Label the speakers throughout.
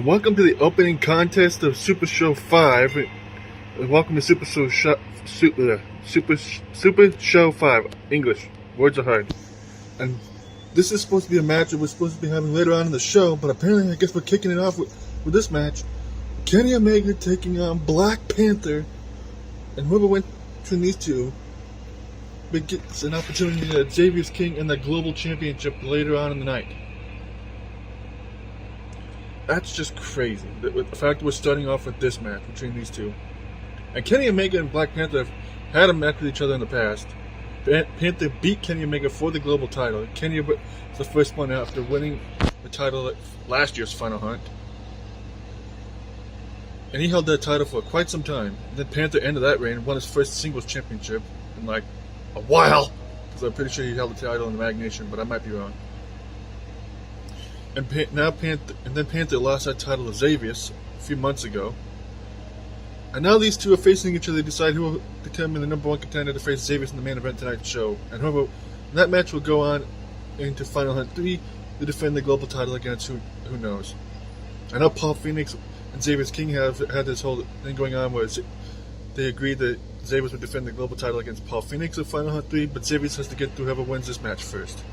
Speaker 1: And welcome to the opening contest of Super Show 5. Welcome to Super Show 5. English. Words are hard. And this is supposed to be a match that we're supposed to be having later on in the show, but apparently I guess we're kicking it off with this match. Kenny Omega taking on Black Panther. And whoever went between these two gets an opportunity at Xavier's King and the Global Championship later on in the night. That's just crazy. The fact we're starting off with this match between these two. And Kenny Omega and Black Panther have had a match with each other in the past. Panther beat Kenny Omega for the global title. Kenny was the first one after winning the title at last year's Final Hunt. And he held that title for quite some time. And then Panther ended that reign and won his first singles championship in like a while. Because I'm pretty sure he held the title in the Mag Nation, but I might be wrong. And then Panther lost that title to Xavier a few months ago. And now these two are facing each other. They decide who will determine the number one contender to face Xavier in the main event tonight's show. And that match will go on into Final Hunt 3 to defend the global title against who knows. I know Paul Phoenix and Xavier's King have had this whole thing going on where they agreed that Xavier would defend the global title against Paul Phoenix in Final Hunt 3, but Xavier has to get through whoever wins this match first.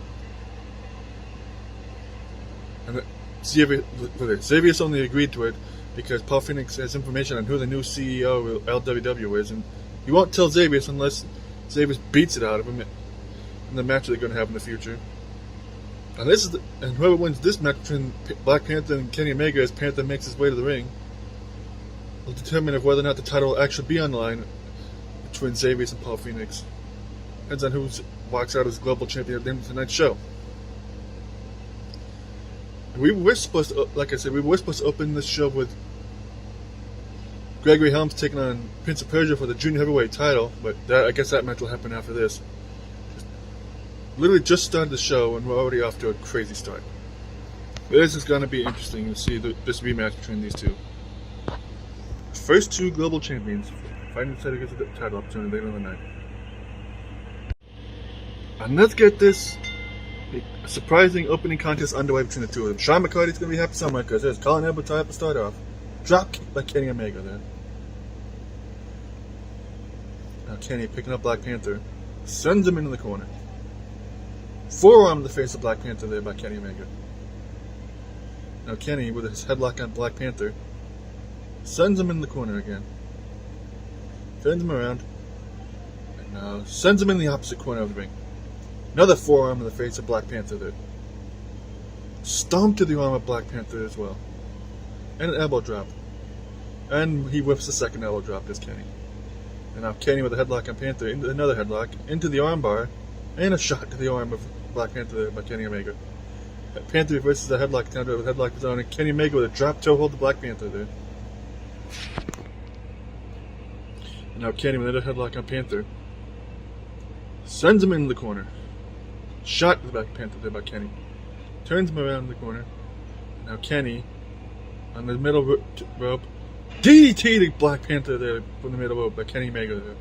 Speaker 1: And Xavier's only agreed to it because Paul Phoenix has information on who the new CEO of LWW is, and he won't tell Xavier unless Xavier beats it out of him in the match they're going to have in the future. And whoever wins this match between Black Panther and Kenny Omega as Panther makes his way to the ring will determine if whether or not the title will actually be on the line between Xavier and Paul Phoenix. Depends on who walks out as global champion at the end of tonight's show. We were supposed to, like I said, open this show with Gregory Helms taking on Prince of Persia for the junior heavyweight title, but I guess that match will happen after this. Literally just started the show and we're already off to a crazy start. This is going to be interesting to see this rematch between these two. First two global champions fighting each other against the title opportunity later in the night. And let's get this surprising opening contest underway between the two of them. Sean McCarty's going to be happy somewhere because there's Colin Edwards tie up to start off. Drop kick by Kenny Omega there. Now Kenny picking up Black Panther. Sends him into the corner. Forearm to the face of Black Panther there by Kenny Omega. Now Kenny with his headlock on Black Panther. Sends him in the corner again. Turns him around. And now sends him in the opposite corner of the ring. Another forearm in the face of Black Panther there. Stomp to the arm of Black Panther as well. And an elbow drop. And he whips the second elbow drop as Kenny. And now Kenny with a headlock on Panther, into another headlock, into the arm bar, and a shot to the arm of Black Panther there by Kenny Omega. Panther reverses the headlock counter with a headlock of his own, and Kenny Omega with a drop toe hold to Black Panther there. And now Kenny with another headlock on Panther. Sends him into the corner. Shot to the Black Panther there by Kenny. Turns him around in the corner. Now Kenny on the middle rope. DDT to Black Panther there from the middle rope by Kenny Omega there.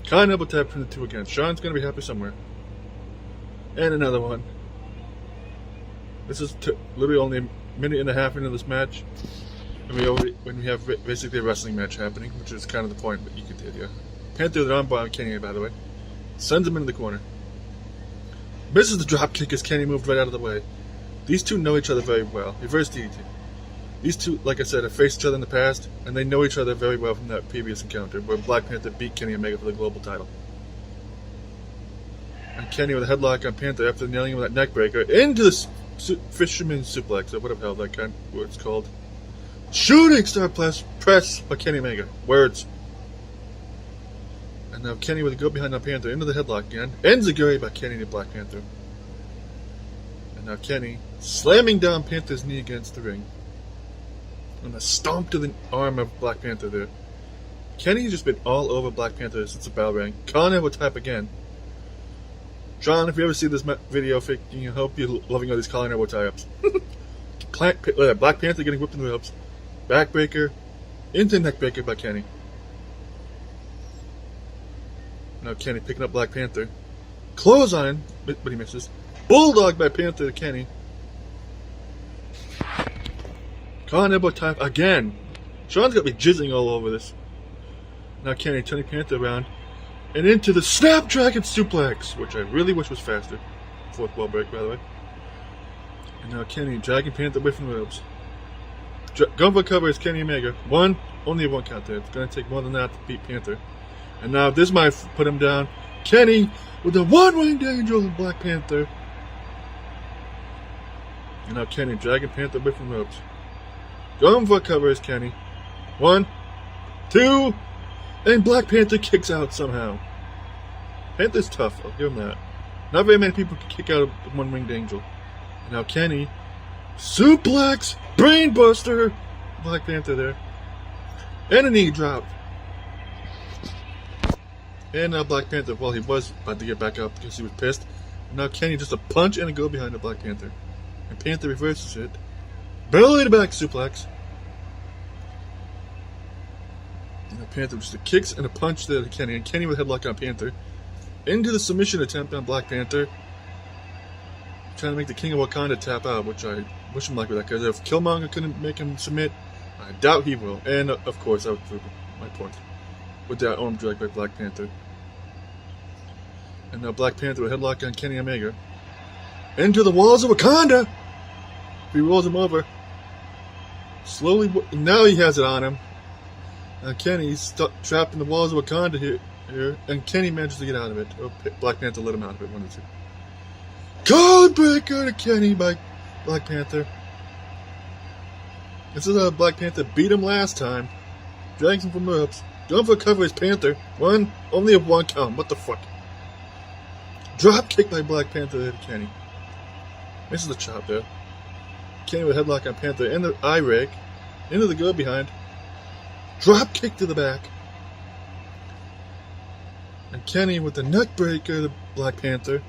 Speaker 1: Kind of elbow tap from the two again. Sean's going to be happy somewhere. And another one. This is literally only a minute and a half into this match. And when we have basically a wrestling match happening, which is kind of the point, but you can tell, yeah. Panther with an armbar on Kenny, by the way. Sends him into the corner. Misses the drop kick as Kenny moved right out of the way. These two know each other very well. Reverse DDT. These two, like I said, have faced each other in the past, and they know each other very well from that previous encounter where Black Panther beat Kenny Omega for the global title. And Kenny with a headlock on Panther after nailing him with that neck breaker into the fisherman suplex, or whatever the hell that kind of what it's called. Shooting star press by Kenny Omega. Words. And now Kenny with a go behind on Panther into the headlock again. Enziguri by Kenny to Black Panther. And now Kenny slamming down Panther's knee against the ring. And a stomp to the arm of Black Panther there. Kenny's just been all over Black Panther since the bell rang. Colin will tap again. John, if you ever see this video, I hope you're loving all these Colin Edwards tie-ups. Black Panther getting whipped in the ropes. Backbreaker into neckbreaker by Kenny. Now Kenny picking up Black Panther. Clothesline, but he misses. Bulldog by Panther to Kenny. Collar elbow type again. Sean's gonna be jizzing all over this. Now Kenny turning Panther around and into the Snapdragon suplex, which I really wish was faster. Fourth wall break, by the way. And now Kenny dragging Panther away from the ropes. Going for cover is Kenny Omega. Only a one count there. It's going to take more than that to beat Panther. And now this might put him down. Kenny with the one-winged angel of Black Panther. And now Kenny dragging Panther away from the ropes. Going for cover is Kenny. 1, 2, and Black Panther kicks out somehow. Panther's tough, I'll give him that. Not very many people can kick out a one-winged angel. And now Kenny, suplex, brainbuster, Black Panther there. And a knee drop. And now Black Panther, well, he was about to get back up because he was pissed. And now Kenny just a punch and a go behind the Black Panther. And Panther reverses it. Belly to back suplex. And the Panther just a kicks and a punch there to Kenny. And Kenny with a headlock on Panther. Into the submission attempt on Black Panther. Trying to make the King of Wakanda tap out, which I wish him luck with that, because if Killmonger couldn't make him submit, I doubt he will. And of course, that would prove my point. With that arm drag by Black Panther. And now Black Panther with a headlock on Kenny Omega. Into the walls of Wakanda! He rolls him over. Slowly, now he has it on him. Now Kenny's stuck, trapped in the walls of Wakanda here, and Kenny manages to get out of it. Oh, Black Panther let him out of it, one or two. Codebreaker to Kenny by Black Panther. This is how Black Panther beat him last time. Drags him from the ropes. Going for a cover is Panther. Only a one count. What the fuck? Drop kick by Black Panther there to Kenny. Misses the chop there. Kenny with a headlock on Panther and the eye rake. Into the go behind. Drop kick to the back. And Kenny with the neck breaker to Black Panther.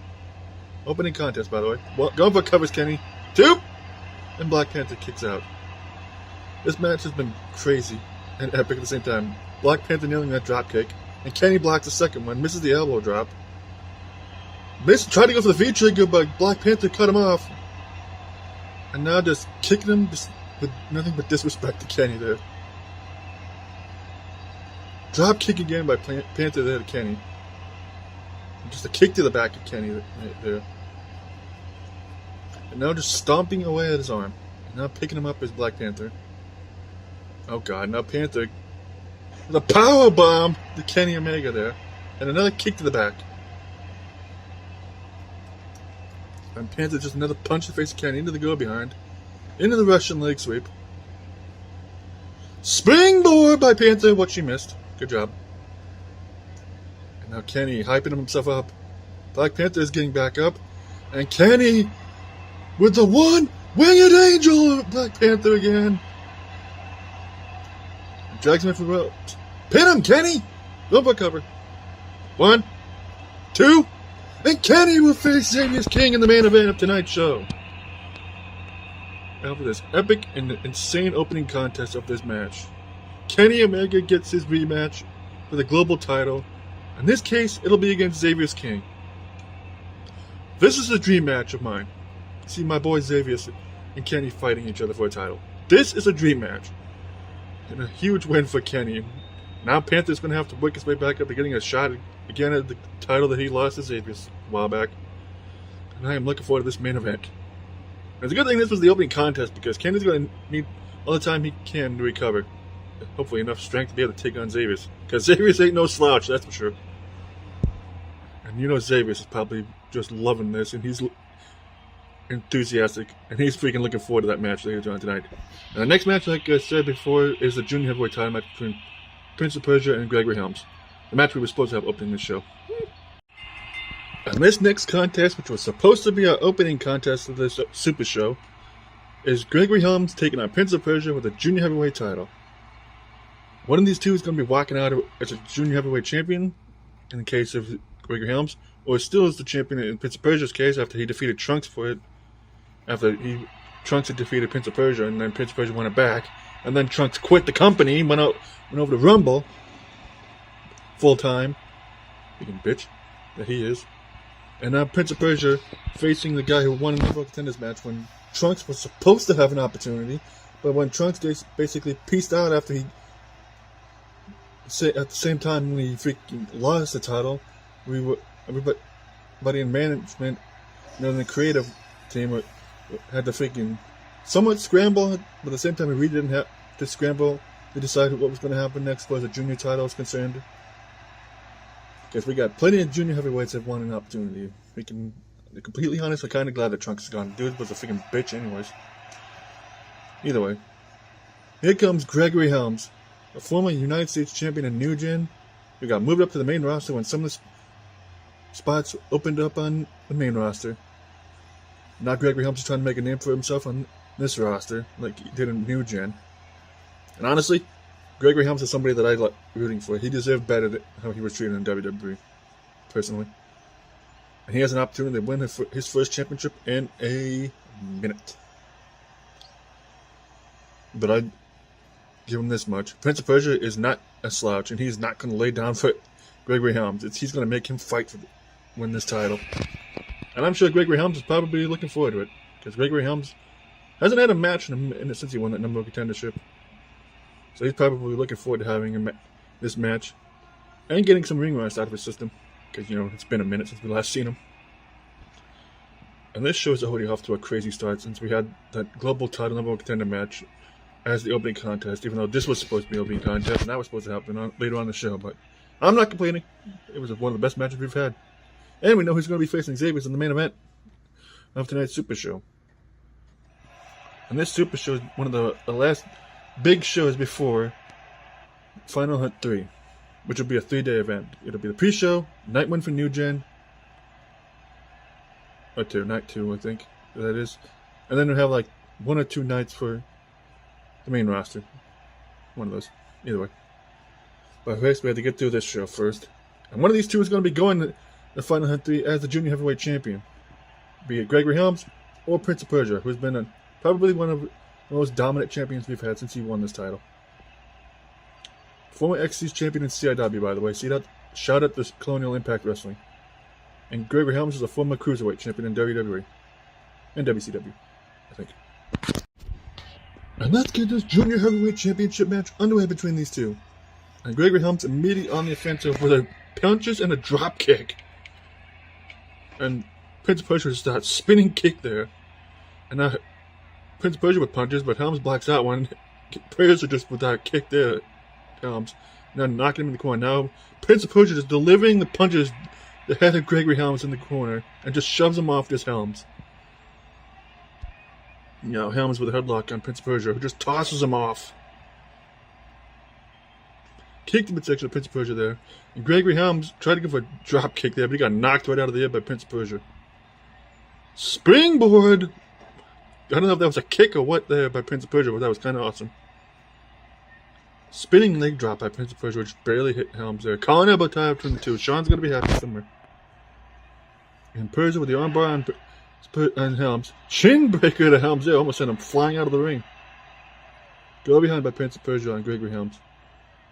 Speaker 1: Opening contest, by the way. Going for covers, Kenny. 2! And Black Panther kicks out. This match has been crazy and epic at the same time. Black Panther nailing that drop kick. And Kenny blocks the second one. Misses the elbow drop. Tried to go for the V-trigger, but Black Panther cut him off. And now just kicking him with nothing but disrespect to Kenny there. Drop kick again by Panther there to Kenny. Just a kick to the back of Kenny right there. And now just stomping away at his arm. And now picking him up as Black Panther. Oh god, now Panther with a power bomb to Kenny Omega there. And another kick to the back. And Panther just another punch to the face of Kenny into the go behind. Into the Russian leg sweep. Springboard by Panther, what she missed. Good job. And now Kenny hyping himself up. Black Panther is getting back up. And Kenny with the one-winged angel of Black Panther again. Drags him in for the ropes. Pin him, Kenny! Go for cover. 1, 2, and Kenny will face Xavier's King in the main event of tonight's show. After this epic and insane opening contest of this match, Kenny Omega gets his rematch for the global title. In this case, it'll be against Xavier's King. This is a dream match of mine. See my boy Xavier and Kenny fighting each other for a title. This is a dream match. And a huge win for Kenny. Now Panther's going to have to work his way back up to getting a shot again at the title that he lost to Xavier a while back. And I am looking forward to this main event. And it's a good thing this was the opening contest, because Kenny's going to need all the time he can to recover. Hopefully enough strength to be able to take on Xavier. Because Xavier ain't no slouch, that's for sure. And you know Xavier is probably just loving this, and he's enthusiastic, and he's freaking looking forward to that match later on tonight. And the next match, like I said before, is the junior heavyweight title match between Prince of Persia and Gregory Helms. The match we were supposed to have opening this show. And this next contest, which was supposed to be our opening contest of this super show, is Gregory Helms taking on Prince of Persia with the junior heavyweight title. One of these two is going to be walking out as a junior heavyweight champion, in the case of Gregory Helms, or still as the champion in Prince of Persia's case after he defeated Trunks for it. After Trunks had defeated Prince of Persia, and then Prince of Persia won it back, and then Trunks quit the company, went over to Rumble full time, freaking bitch that he is. And now Prince of Persia facing the guy who won in the World Contenders match when Trunks was supposed to have an opportunity, But when Trunks basically peaced out after he, at the same time when he freaking lost the title, everybody in management, the creative team, had to freaking somewhat scramble, but at the same time we really didn't have to scramble to decide what was going to happen next as far as the junior title is concerned. Because we got plenty of junior heavyweights that want an opportunity. To be completely honest, I'm kind of glad that Trunks is gone. Dude was a freaking bitch anyways. Either way. Here comes Gregory Helms, a former United States champion in New Gen, who got moved up to the main roster when some of the spots opened up on the main roster. Now Gregory Helms is trying to make a name for himself on this roster, like he did in New Gen. And honestly, Gregory Helms is somebody that I like rooting for. He deserved better than how he was treated in WWE, personally. And he has an opportunity to win his first championship in a minute. But I'd give him this much. Prince of Persia is not a slouch, and he's not going to lay down for Gregory Helms. He's going to make him fight to win this title. And I'm sure Gregory Helms is probably looking forward to it, because Gregory Helms hasn't had a match since he won that number one contendership. So he's probably looking forward to having this match and getting some ring rust out of his system, because, it's been a minute since we last seen him. And this show is already off to a crazy start since we had that global title number one contender match as the opening contest, even though this was supposed to be the opening contest, and that was supposed to happen later on in the show. But I'm not complaining. It was one of the best matches we've had. And we know who's going to be facing Xavier in the main event of tonight's Super Show. And this Super Show is one of the last big shows before Final Hunt 3, which will be a 3-day event. It'll be the pre-show, night 1 for New Gen, or night 2, I think that is. And then we'll have like 1 or 2 nights for the main roster. One of those. Either way. But first, we have to get through this show first. And one of these two is going to be going to the Final Hunt 3 as the Junior Heavyweight Champion. Be it Gregory Helms or Prince of Persia, who's been probably one of the most dominant champions we've had since he won this title. Former XC's champion in CIW, by the way. See that? Shout out to Colonial Impact Wrestling. And Gregory Helms is a former Cruiserweight champion in WWE. And WCW, I think. And let's get this Junior Heavyweight Championship match underway between these two. And Gregory Helms immediately on the offensive with a punches and a drop kick. And Prince of Persia starts spinning kick there. And now Prince of Persia with punches, but Helms blocks out one. Persia just with that kick there. Helms. Now knocking him in the corner. Now Prince of Persia just delivering the punches the head of Gregory Helms in the corner and just shoves him off this Helms. Helms with a headlock on Prince of Persia, who just tosses him off. Kicked the midsection of Prince of Persia there. And Gregory Helms tried to go for a drop kick there, but he got knocked right out of the air by Prince of Persia. Springboard! I don't know if that was a kick or what there by Prince of Persia, but that was kind of awesome. Spinning leg drop by Prince of Persia, which barely hit Helms there. Calling elbow tie between the two. Sean's going to be happy somewhere. And Persia with the armbar on Helms. Chin breaker to Helms there. Almost sent him flying out of the ring. Go behind by Prince of Persia on Gregory Helms.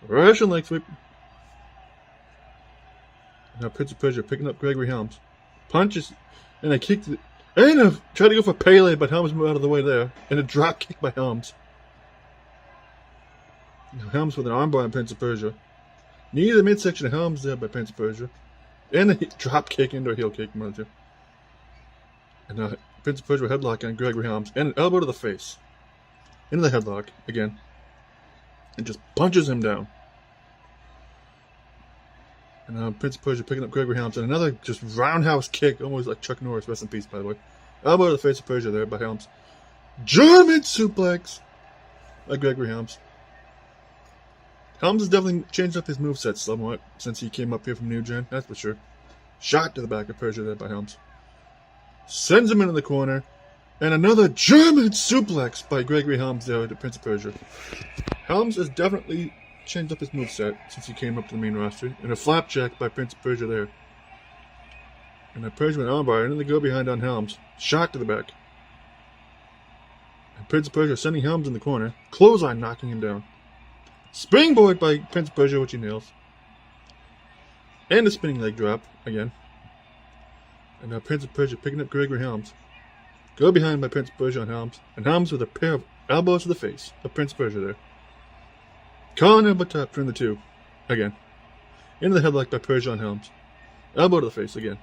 Speaker 1: Russian leg sweep. Now Prince of Persia picking up Gregory Helms. Punches. And a kick. And tried to go for Pele, but Helms moved out of the way there. And a drop kick by Helms. Now Helms with an armbar on Prince of Persia. Knee to the midsection of Helms there by Prince of Persia. And a drop kick into a heel kick. And now Prince of Persia with a headlock on Gregory Helms. And an elbow to the face. Into the headlock again. And just punches him down. And now Prince of Persia picking up Gregory Helms. And another just roundhouse kick. Almost like Chuck Norris. Rest in peace, by the way. Elbow to the face of Persia there by Helms. German suplex by Gregory Helms. Helms has definitely changed up his moveset somewhat since he came up here from New Gen. That's for sure. Shot to the back of Persia there by Helms. Sends him into the corner. And another German suplex by Gregory Helms there to Prince of Persia. Helms has definitely changed up his moveset since he came up to the main roster. And a flapjack by Prince of Persia there. And a Persia with an armbar into the go behind on Helms. Shot to the back. And Prince of Persia sending Helms in the corner. Clothesline knocking him down. Springboard by Prince of Persia, which he nails. And a spinning leg drop again. And now Prince of Persia picking up Gregory Helms. Go behind by Prince of Persia on Helms. And Helms with a pair of elbows to the face of Prince of Persia there. Collar elbow top between the two. Again. Into the headlock by Persia on Helms. Elbow to the face again.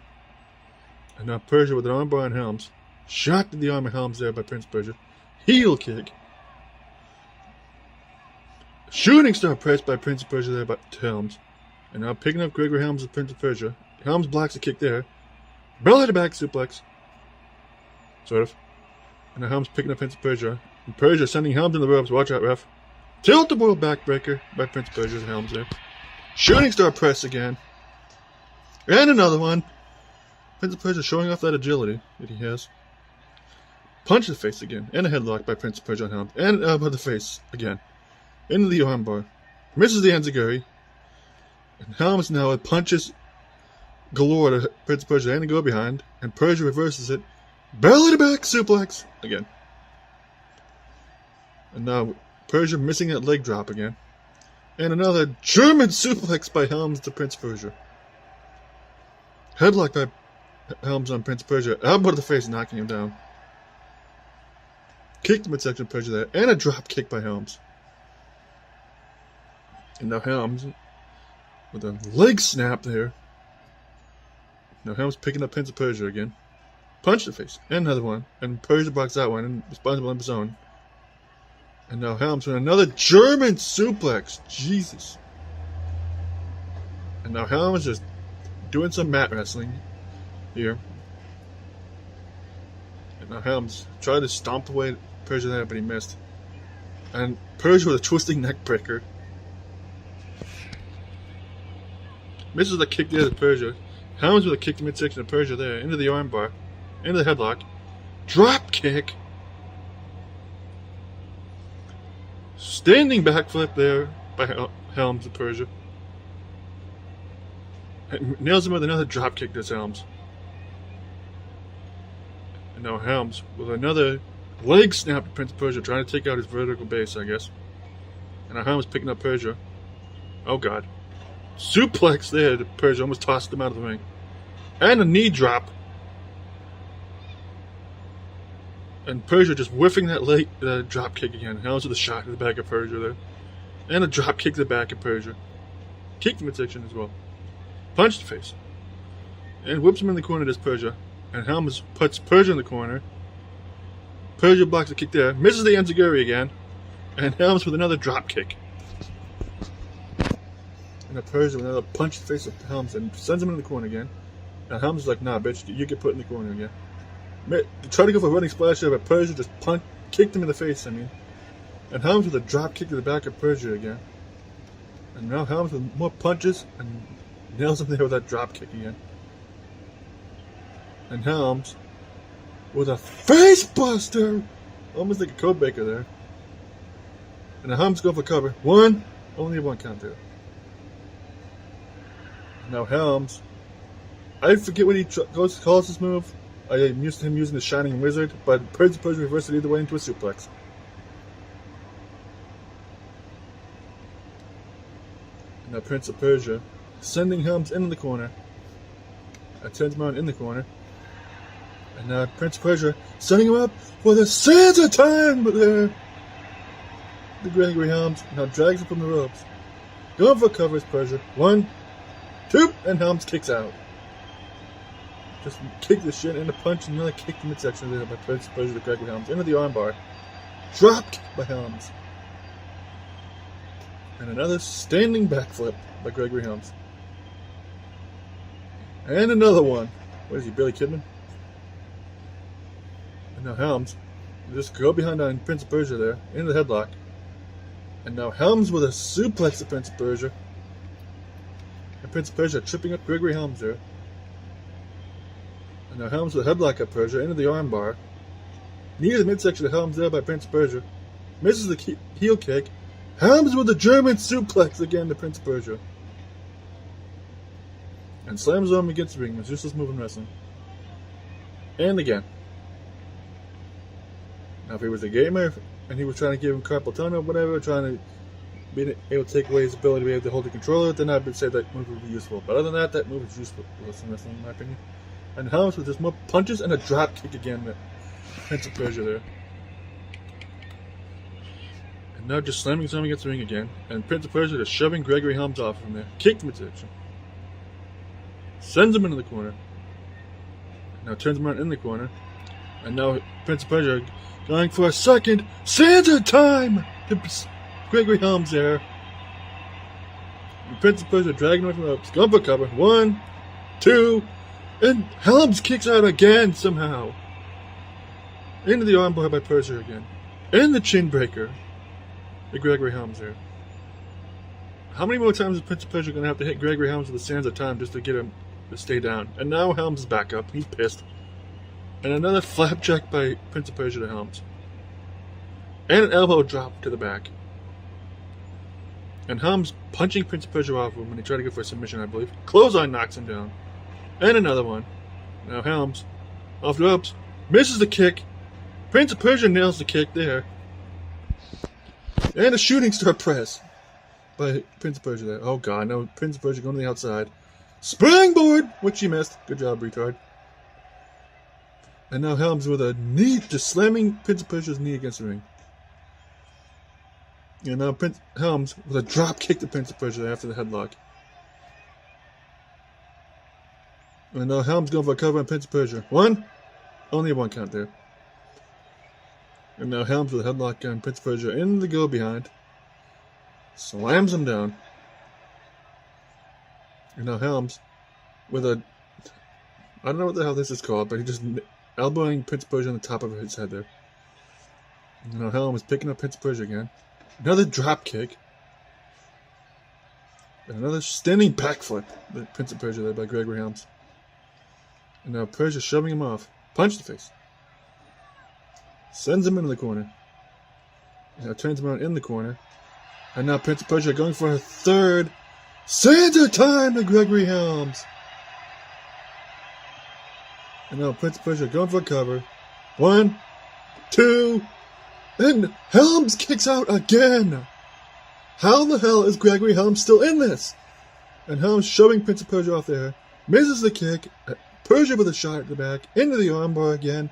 Speaker 1: And now Persia with an armbar on Helms. Shot to the arm of Helms there by Prince of Persia. Heel kick. Shooting star press by Prince of Persia there by Helms. And now picking up Gregory Helms with Prince of Persia. Helms blocks a kick there. Belly to back suplex. Sort of. And now Helms picking up Prince of Persia. And Persia sending Helms in the ropes. Watch out, ref. Tilt-a-whirl backbreaker by Prince of Persia's Helms there. Shooting star press again. And another one. Prince of Persia showing off that agility that he has. Punch to the face again. And a headlock by Prince of Persia on Helms. And an elbow to the face again. Into the armbar. Misses the enziguri. And Helms now with punches galore to Prince of Persia and to go behind. And Persia reverses it. Belly to back suplex again. And now Persia missing that leg drop again. And another German suplex by Helms to Prince of Persia. Headlock by Helms on Prince of Persia. Elbow to the face, knocking him down. Kick to midsection of Persia there. And a drop kick by Helms. And now Helms with a leg snap there. Now Helms picking up Prince of Persia again. Punch to the face. And another one. And Persia blocks that one and responds on his own. And now Helms with another German suplex. Jesus. And now Helms just doing some mat wrestling here. And now Helms tried to stomp away Persia there, but he missed. And Persia with a twisting neck breaker. Misses the kick there to Persia. Helms with a kick to midsection of Persia there. Into the armbar. Into the headlock. Drop kick. Standing backflip there by Helms to Persia. And nails him with another dropkick to Helms. And now Helms with another leg snap to Prince of Persia, trying to take out his vertical base, I guess. And now Helms picking up Persia. Oh god. Suplex there to Persia, almost tossed him out of the ring. And a knee drop. And Persia just whiffing that leg drop kick again. Helms with a shot to the back of Persia there. And a drop kick to the back of Persia. Kick to midsection as well. Punch to face. And whips him in the corner, does Persia. And Helms puts Persia in the corner. Persia blocks a kick there. Misses the enziguri again. And Helms with another drop kick. And a Persia with another punch to the face of Helms and sends him in the corner again. And Helms is like, nah, bitch, you get put in the corner again. Tried to go for a running splash there, but Persia just kicked him in the face, And Helms with a drop kick to the back of Persia again. And now Helms with more punches and nails him there with that drop kick again. And Helms with a face buster! Almost like a code breaker there. And the Helms go for cover. One, only one count there. And now Helms, I forget what he calls his move. I am used to him using the Shining Wizard, but Persia reversed it either way into a suplex. And now Prince of Persia sending Helms into the corner. Turns him around in the corner. And now Prince of Persia setting him up for the Santa time there. The Gregory Helms now drags him from the ropes. Going for covers Persia. 1, 2, and Helms kicks out. Just kick the shit and a punch and another kick to midsection there by Prince of Persia to Gregory Helms. Into the armbar. Drop kick by Helms. And another standing backflip by Gregory Helms. And another one. What is he, Billy Kidman? And now Helms just go behind on Prince of Persia there. Into the headlock. And now Helms with a suplex to Prince of Persia. And Prince of Persia tripping up Gregory Helms there. And now Helms with a headlock at Persia into the armbar. Knee to the midsection of Helms there by Prince of Persia. Misses the heel kick. Helms with a German suplex again to Prince of Persia. And slams him against the ring. It's useless move in wrestling. And again. Now if he was a gamer and he was trying to give him carpal tunnel or whatever, trying to be able to take away his ability to be able to hold the controller, then I would say that move would be useful. But other than that, that move is useless in wrestling in my opinion. And Helms with just more punches and a drop kick again at Prince of Persia there. And now just slamming something against the ring again. And Prince of Persia just shoving Gregory Helms off from there. Kicked the midsection. Sends him into the corner. Now turns him around in the corner. And now Prince of Persia going for a second Santa time! Gregory Helms there. And Prince of Persia dragging away from the ropes. Going for cover. 1, 2, and Helms kicks out again somehow. Into the armbar by Persia again. And the chin breaker. The Gregory Helms there. How many more times is Prince of Persia going to have to hit Gregory Helms with the sands of time just to get him to stay down? And now Helms is back up. He's pissed. And another flapjack by Prince of Persia to Helms. And an elbow drop to the back. And Helms punching Prince of Persia off him when he tried to go for a submission, I believe. Clothesline knocks him down. And another one. Now Helms, off the ropes, misses the kick. Prince of Persia nails the kick there. And a shooting star press by Prince of Persia there. Oh god, no, Prince of Persia going to the outside. Springboard, which he missed. Good job, retard. And now Helms with a knee, just slamming Prince of Persia's knee against the ring. And now Helms with a drop kick to Prince of Persia after the headlock. And now Helms going for a cover on Prince of Persia. 1, only a 1 count there. And now Helms with a headlock on Prince of Persia in the go behind. Slams him down. And now Helms with a... I don't know what the hell this is called, but he just elbowing Prince of Persia on the top of his head there. And now Helms picking up Prince of Persia again. Another drop kick. And another standing backflip by Prince of Persia there by Gregory Helms. And now Persia shoving him off. Punch the face. Sends him into the corner. And now turns him around in the corner. And now Prince of Persia going for a third Santa time to Gregory Helms. And now Prince of Persia going for a cover. 1, 2, and Helms kicks out again. How the hell is Gregory Helms still in this? And Helms shoving Prince of Persia off there. Misses the kick. Persia with a shot at the back. Into the armbar again.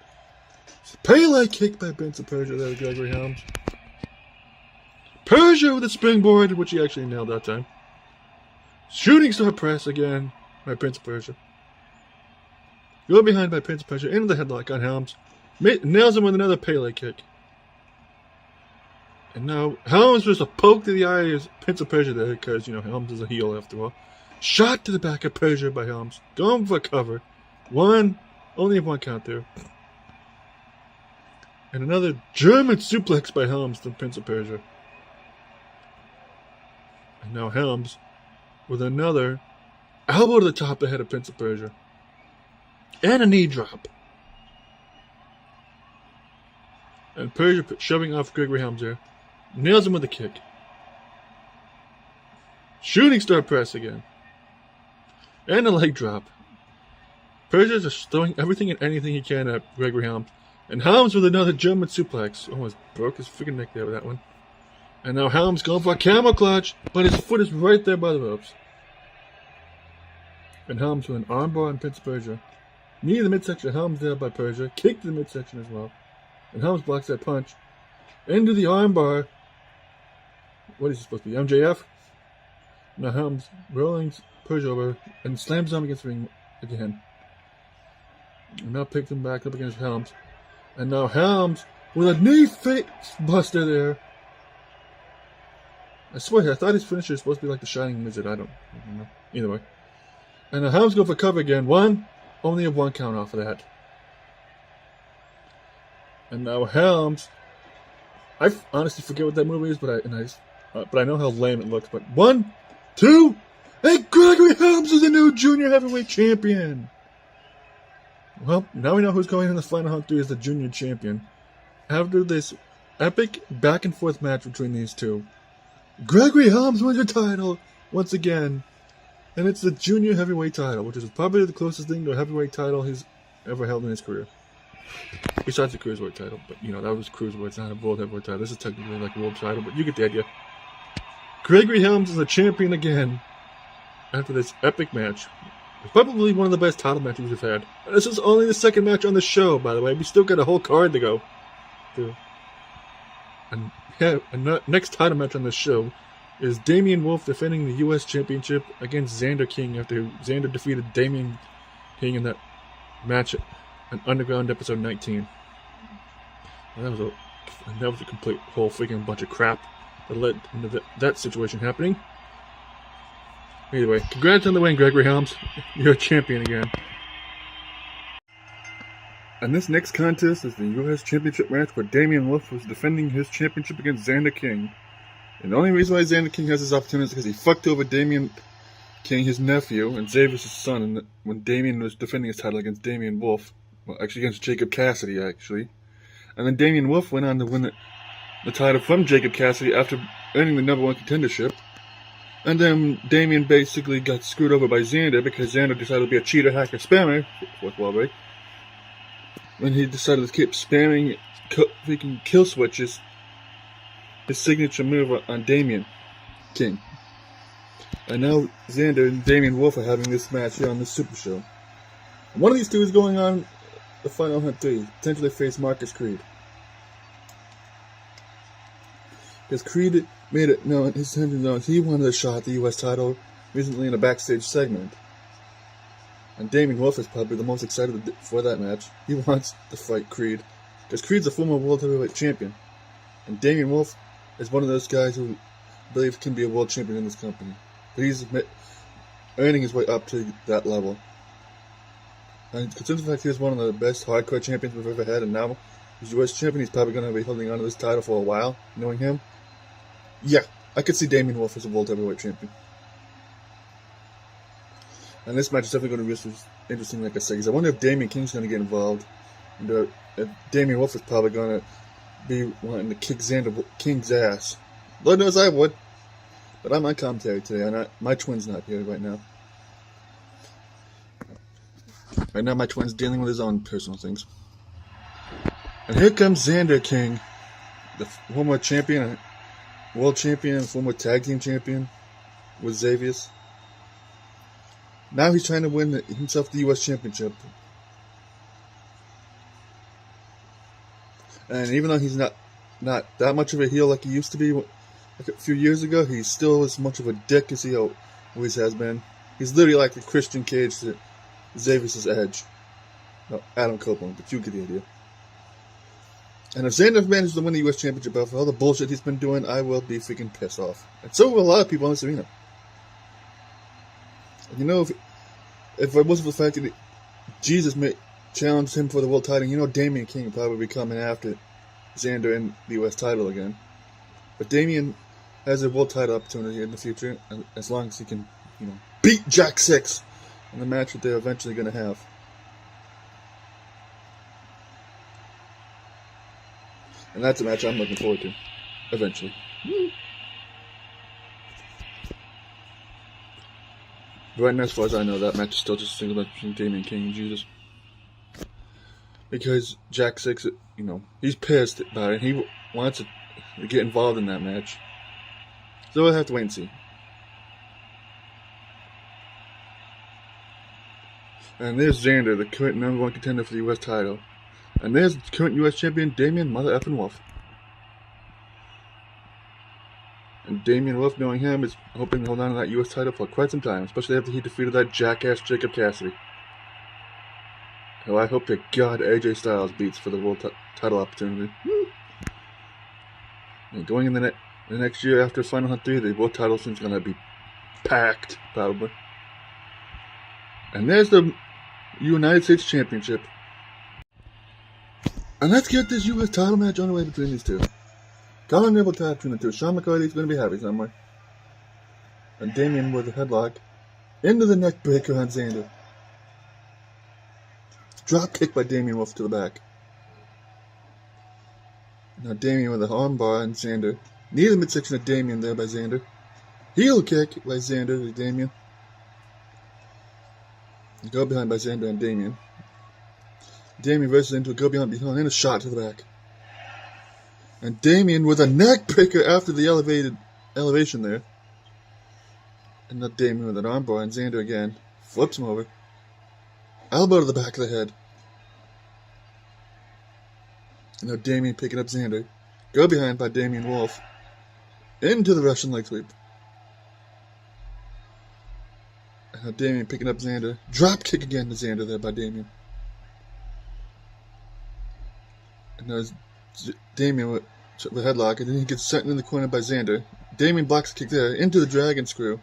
Speaker 1: Pele kick by Prince of Persia there to Gregory Helms. Persia with a springboard, which he actually nailed that time. Shooting star press again by Prince of Persia. Go behind by Prince of Persia into the headlock on Helms. Nails him with another Pele kick. And now Helms was a poke to the eye of Prince of Persia there because, you know, Helms is a heel after all. Shot to the back of Persia by Helms. Going for a cover. 1, only a 1 count there. And another German suplex by Helms to Prince of Persia. And now Helms with another elbow to the top of the head of Prince of Persia. And a knee drop. And Persia shoving off Gregory Helms there. Nails him with a kick. Shooting star press again. And a leg drop. Persia's just throwing everything and anything he can at Gregory Helms. And Helms with another German suplex. Almost broke his freaking neck there with that one. And now Helms going for a camel clutch, but his foot is right there by the ropes. And Helms with an armbar on Prince of Persia. Knee to the midsection, Helms there by Persia. Kick to the midsection as well. And Helms blocks that punch. Into the armbar. What is he supposed to be? MJF? Now Helms rolling Persia over and slams him against the ring again. And now picks him back up against Helms. And now Helms with a knee face buster there. I swear, I thought his finisher was supposed to be like the Shining Wizard. I don't know. Either way. And now Helms go for cover again. 1, only a 1 count off of that. And now Helms. I honestly forget what that movie is, but I know how lame it looks. But 1, 2, and Gregory Helms is the new junior heavyweight champion. Well, now we know who's going in the final hunt 3 as the junior champion. After this epic back and forth match between these two, Gregory Helms wins the title once again. And it's the junior heavyweight title, which is probably the closest thing to a heavyweight title he's ever held in his career. Besides the cruiserweight title, but you know, that was cruiserweight, it's not a world heavyweight title. This is technically like a world title, but you get the idea. Gregory Helms is the champion again after this epic match. It's probably one of the best title matches we've had. And this is only the second match on the show, by the way. We still got a whole card to go through. And next title match on the show is Damian Wolf defending the U.S. Championship against Xander King after Xander defeated Damian King in that match on Underground episode 19. And that was a complete whole freaking bunch of crap that led into that situation happening. Anyway, congrats on the win, Gregory Helms. You're a champion again. And this next contest is the U.S. Championship match where Damian Wolf was defending his championship against Xander King. And the only reason why Xander King has this opportunity is because he fucked over Damian King, his nephew, and Xavier's son when Damian was defending his title against Damian Wolf. Well, actually against Jacob Cassidy, actually. And then Damian Wolf went on to win the title from Jacob Cassidy after earning the #1 contendership. And then Damian basically got screwed over by Xander because Xander decided to be a cheater, hacker, spammer, fourth wall break. When he decided to keep spamming freaking kill switches, his signature move on Damian King. And now Xander and Damian Wolf are having this match here on this Super Show. And one of these two is going on the Final Hunt 3, potentially face Marcus Creed. Because Creed made it known, his intention known, he wanted a shot at the U.S. title recently in a backstage segment. And Damian Wolf is probably the most excited for that match. He wants to fight Creed. Because Creed's a former World Heavyweight Champion. And Damian Wolf is one of those guys who believes can be a world champion in this company. But he's earning his way up to that level. And considering the fact he's one of the best hardcore champions we've ever had, and now he's U.S. champion, he's probably going to be holding on to this title for a while, knowing him. Yeah, I could see Damian Wolf as a World Heavyweight Champion. And this match is definitely going to be interesting, like I said, because I wonder if Damian King's going to get involved. And if Damian Wolf is probably going to be wanting to kick Xander King's ass. Lord knows I would. But I'm on commentary today, and my twin's not here right now. Right now my twin's dealing with his own personal things. And here comes Xander King, the former champion, world champion, former tag team champion with Xavier's. Now he's trying to win himself the U.S. Championship. And even though he's not that much of a heel like he used to be like a few years ago, he's still as much of a dick as he always has been. He's literally like the Christian Cage to Xavier's Edge. No, Adam Copeland, but you get the idea. And if Xander manages to win the U.S. Championship for all the bullshit he's been doing, I will be freaking pissed off. And so will a lot of people in this arena. You know, if it wasn't for the fact that Jesus challenged him for the world title, you know Damian King would probably be coming after Xander in the U.S. title again. But Damian has a world title opportunity in the future, as long as he can, beat Jack 6 in the match that they're eventually going to have. And that's a match I'm looking forward to, eventually. Right now, as far as I know, that match is still just a single match between Damian King and Jesus. Because Jack 6, he's pissed about it. He wants to get involved in that match. So we'll have to wait and see. And there's Xander, the current #1 contender for the U.S. title. And there's the current U.S. champion, Damian Mother Effin' Wolf. And Damian Wolf, knowing him, is hoping to hold on to that U.S. title for quite some time, especially after he defeated that jackass Jacob Cassidy. Who I hope to God AJ Styles beats for the world title opportunity. And going in the next year after Final Hunt 3, the world title scene's going to be packed, probably. And there's the United States Championship. And let's get this U.S. title match on the way between these two. Colin Nibble tag between the two. Sean McCarty's going to be happy somewhere. And Damian with a headlock into the neck breaker on Xander. Drop kick by Damian Wolf to the back. Now Damian with a arm bar on Xander. Knee to the midsection of Damian there by Xander. Heel kick by Xander to Damian. Go behind by Xander and Damian. Damian versus into a go behind and a shot to the back. And Damian with a neck breaker after the elevation there. And now Damian with an armbar and Xander again. Flips him over. Elbow to the back of the head. And now Damian picking up Xander. Go behind by Damien Wolf. Into the Russian leg sweep. And now Damien picking up Xander. Drop kick again to Xander there by Damien. And now Damien with headlock, and then he gets sent in the corner by Xander. Damien blocks the kick there into the dragon screw.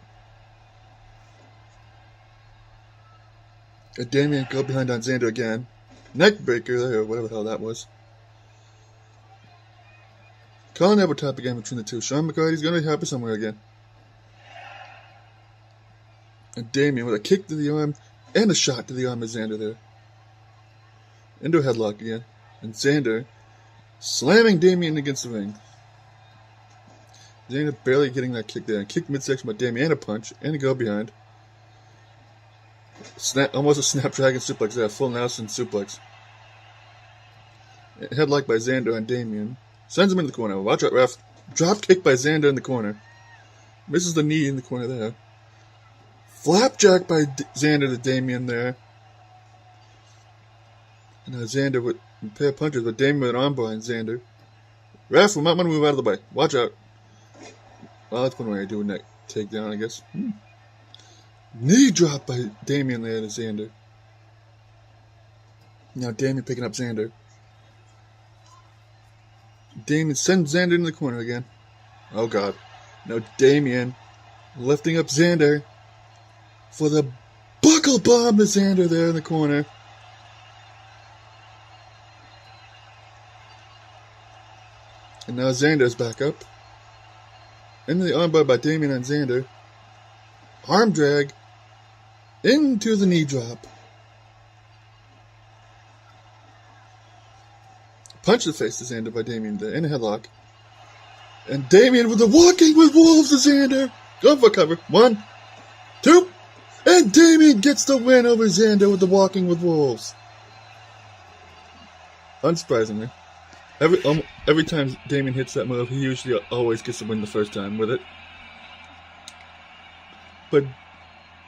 Speaker 1: And Damien go behind on Xander again. Neck breaker there, or whatever the hell that was. Colin elbow tap again between the two. Sean McCarty's going to be happy somewhere again. And Damien with a kick to the arm and a shot to the arm of Xander there. Into a headlock again. And Xander slamming Damien against the ring. Xander barely getting that kick there. Kicked midsection by Damien and a punch. And a go behind. Almost a snapdragon suplex there. Full Nelson suplex. Headlock by Xander and Damien. Sends him into the corner. Watch out, ref. Drop kick by Xander in the corner. Misses the knee in the corner there. Flapjack by Xander to Damien there. And now Xander with a pair of punches, but Damien with an armbar on Xander. Ref, we might want to move out of the way. Watch out. Well, that's one way I do a neck takedown, I guess. Knee drop by Damien there to Xander. Now Damien picking up Xander. Damien sends Xander into the corner again. Oh god. Now Damien lifting up Xander for the buckle bomb to Xander there in the corner. And now Xander's back up. Into the armbar by Damien and Xander. Arm drag into the knee drop. Punch to the face to Xander by Damien there in a headlock. And Damien with the walking with wolves to Xander. Going for cover. 1, 2. And Damien gets the win over Xander with the walking with wolves. Unsurprisingly. Every time Damien hits that move, he usually always gets the win the first time with it. But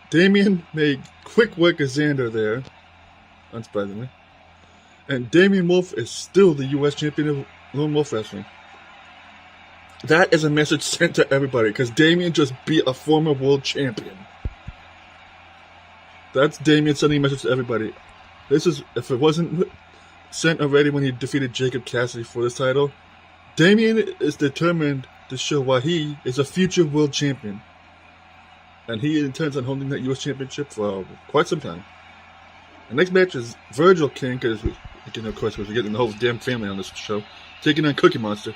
Speaker 1: Damien made quick work of Xander there. Unsurprisingly. And Damien Wolf is still the U.S. champion of Lone Wolf Wrestling. That is a message sent to everybody, because Damien just beat a former world champion. That's Damien sending a message to everybody. This is, if it wasn't sent already when he defeated Jacob Cassidy for this title, Damien is determined to show why he is a future world champion. And he intends on holding that U.S. championship for quite some time. The next match is Virgil King, because of course we're getting the whole damn family on this show, taking on Cookie Monster.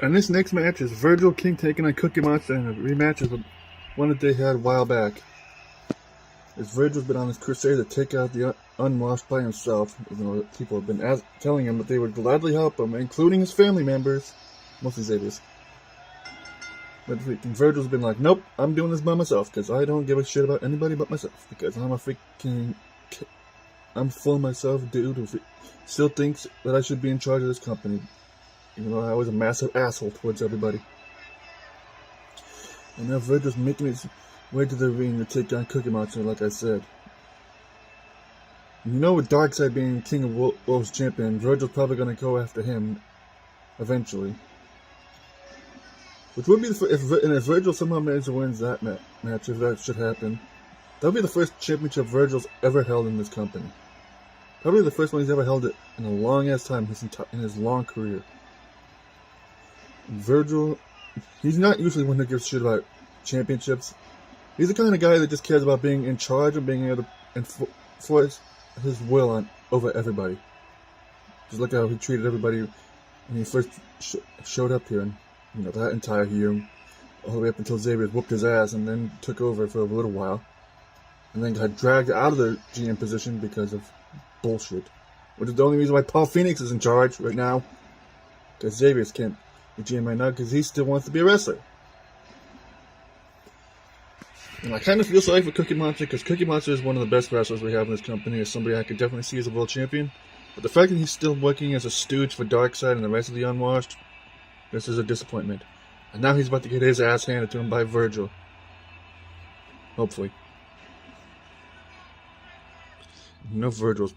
Speaker 1: And this next match is Virgil King taking on Cookie Monster in a rematch of one that they had a while back. As Virgil's been on this crusade to take out the unwashed by himself, even though people have been telling him that they would gladly help him, including his family members, mostly Xavier's. But Virgil's been like, nope, I'm doing this by myself, because I don't give a shit about anybody but myself, because I'm full of myself dude who still thinks that I should be in charge of this company. Even though I was a massive asshole towards everybody. And now Virgil's making his way to the ring to take on Cookie Monster, like I said. And you know, with Darkseid being King of Wolves champion, Virgil's probably going to go after him eventually. Which would be if Virgil somehow manages to win that match, if that should happen. That would be the first championship Virgil's ever held in this company. Probably the first one he's ever held it in a long ass time in his long career. Virgil, he's not usually one that gives a shit about championships. He's the kind of guy that just cares about being in charge and being able to enforce his will on over everybody. Just look at how he treated everybody when he first showed up here, and that entire year, all the way up until Xavier whooped his ass and then took over for a little while, and then got dragged out of the GM position because of bullshit. Which is the only reason why Paul Phoenix is in charge right now, because Xavier can't be GM right now because he still wants to be a wrestler. And I kind of feel sorry for Cookie Monster, because Cookie Monster is one of the best wrestlers we have in this company. As somebody I could definitely see as a world champion. But the fact that he's still working as a stooge for Darkseid and the rest of the Unwashed, this is a disappointment. And now he's about to get his ass handed to him by Virgil. Hopefully. Virgil's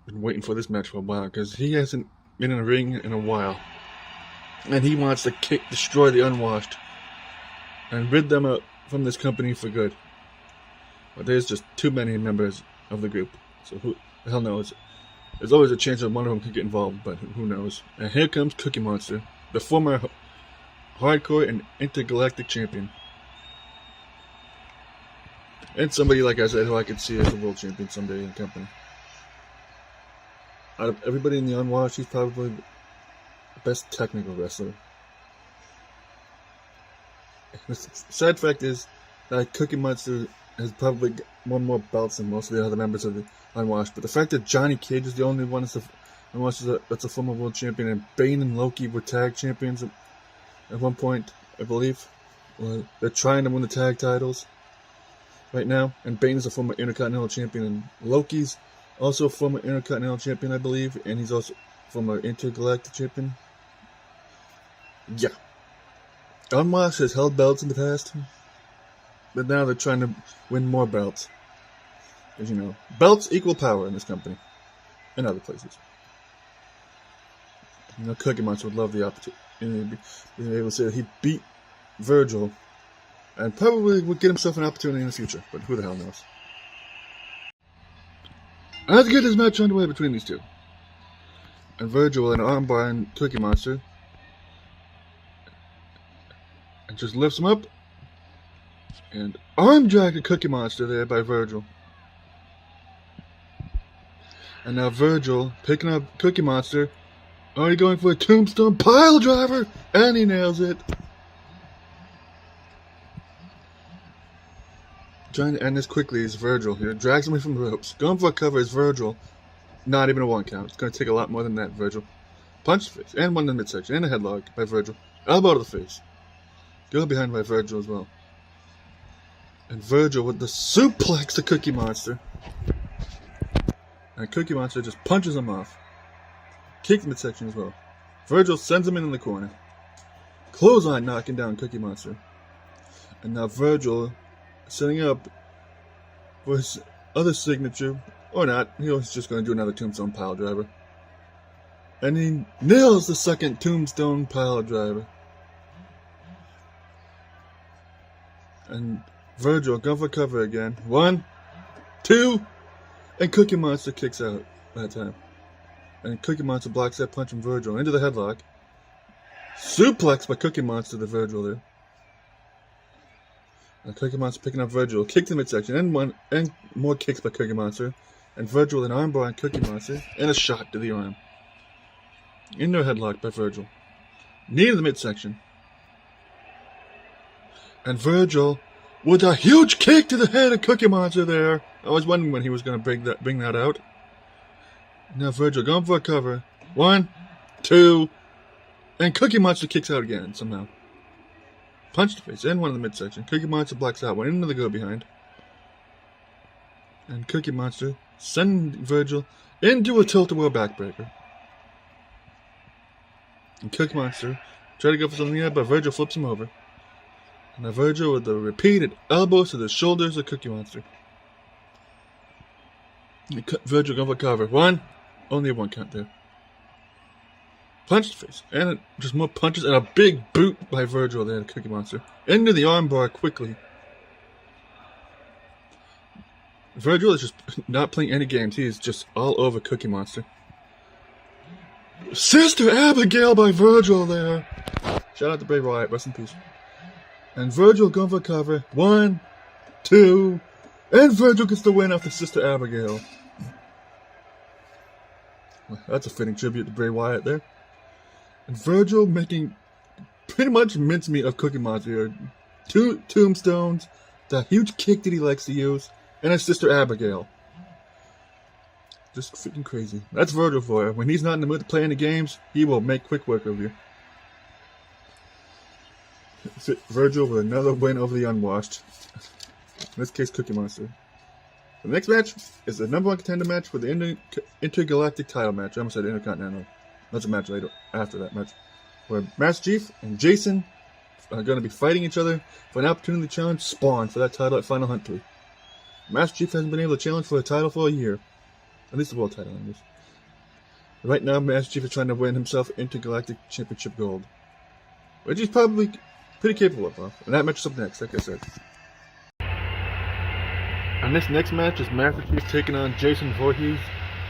Speaker 1: been waiting for this match for a while, because he hasn't been in a ring in a while. And he wants to destroy the Unwashed and rid them up from this company for good. But there's just too many members of the group, so who the hell knows? There's always a chance that one of them could get involved, but who knows? And here comes Cookie Monster, the former hardcore and intergalactic champion, and somebody, like I said, who I could see as a world champion someday in the company. Out of everybody in the Unwashed, he's probably the best technical wrestler. The sad fact is that Cookie Monster has probably won more belts than most of the other members of the Unwashed. But the fact that Johnny Cage is the only one that's a former world champion, and Bane and Loki were tag champions at one point, I believe. Well, they're trying to win the tag titles right now. And Bane is a former Intercontinental champion, and Loki's also a former Intercontinental champion, I believe. And he's also a former Intergalactic champion. Yeah. Unwashed has held belts in the past, but now they're trying to win more belts. Because, belts equal power in this company and other places. Cookie Monster would love the opportunity, being able to say that he beat Virgil, and probably would get himself an opportunity in the future, but who the hell knows. And let's get this match underway between these two. And Virgil and armbar and Cookie Monster. And just lifts him up. And arm drag a Cookie Monster there by Virgil. And now Virgil picking up Cookie Monster. Already going for a tombstone pile driver. And he nails it. Trying to end this quickly is Virgil here. Drags him away from the ropes. Going for a cover is Virgil. Not even a one count. It's going to take a lot more than that, Virgil. Punch to the face. And one in the midsection. And a headlock by Virgil. Elbow to the face. Go behind by Virgil as well. And Virgil with the suplex to Cookie Monster. And Cookie Monster just punches him off. Kicks midsection as well. Virgil sends him in the corner. Clothesline knocking down Cookie Monster. And now Virgil setting up for his other signature. Or not. He's just going to do another tombstone pile driver. And he nails the second tombstone pile driver. And Virgil going for cover again. 1, 2, and Cookie Monster kicks out that time. And Cookie Monster blocks that punch from Virgil into the headlock. Suplex by Cookie Monster to Virgil there. And Cookie Monster picking up Virgil, kick to midsection, and more kicks by Cookie Monster. And Virgil with an armbar on Cookie Monster, and a shot to the arm. Into a headlock by Virgil. Knee to the midsection. And Virgil with a huge kick to the head of Cookie Monster there. I was wondering when he was going to bring that out. Now Virgil going for a cover. 1, 2, and Cookie Monster kicks out again somehow. Punch to the face and one in the midsection. Cookie Monster blocks out one into the go behind. And Cookie Monster sending Virgil into a tilt-a-whirl backbreaker. And Cookie Monster try to go for something there, but Virgil flips him over. And now Virgil with the repeated elbows to the shoulders of Cookie Monster. Virgil going for cover. 1, only a 1 count there. Punch to the face. And just more punches and a big boot by Virgil there to Cookie Monster. Into the armbar quickly. Virgil is just not playing any games. He is just all over Cookie Monster. Sister Abigail by Virgil there. Shout out to Bray Wyatt. Rest in peace. And Virgil going for a cover. 1, 2, and Virgil gets the win off the Sister Abigail. Well, that's a fitting tribute to Bray Wyatt there. And Virgil making pretty much mincemeat of Cookie Monster here. 2 tombstones, the huge kick that he likes to use, and his Sister Abigail. Just freaking crazy. That's Virgil for you. When he's not in the mood to play any games, he will make quick work of you. Virgil with another win over the Unwashed. In this case, Cookie Monster. The next match is the #1 contender match for the intergalactic title match. I almost said Intercontinental. That's a match later after that match, where Master Chief and Jason are going to be fighting each other for an opportunity to challenge Spawn for that title at Final Hunt 3. Master Chief hasn't been able to challenge for a title for a year. At least the world title, anyways. Right now, Master Chief is trying to win himself Intergalactic Championship Gold, which he's probably pretty capable of. And that match is up next, like I said. And this next match is Master Chief taking on Jason Voorhees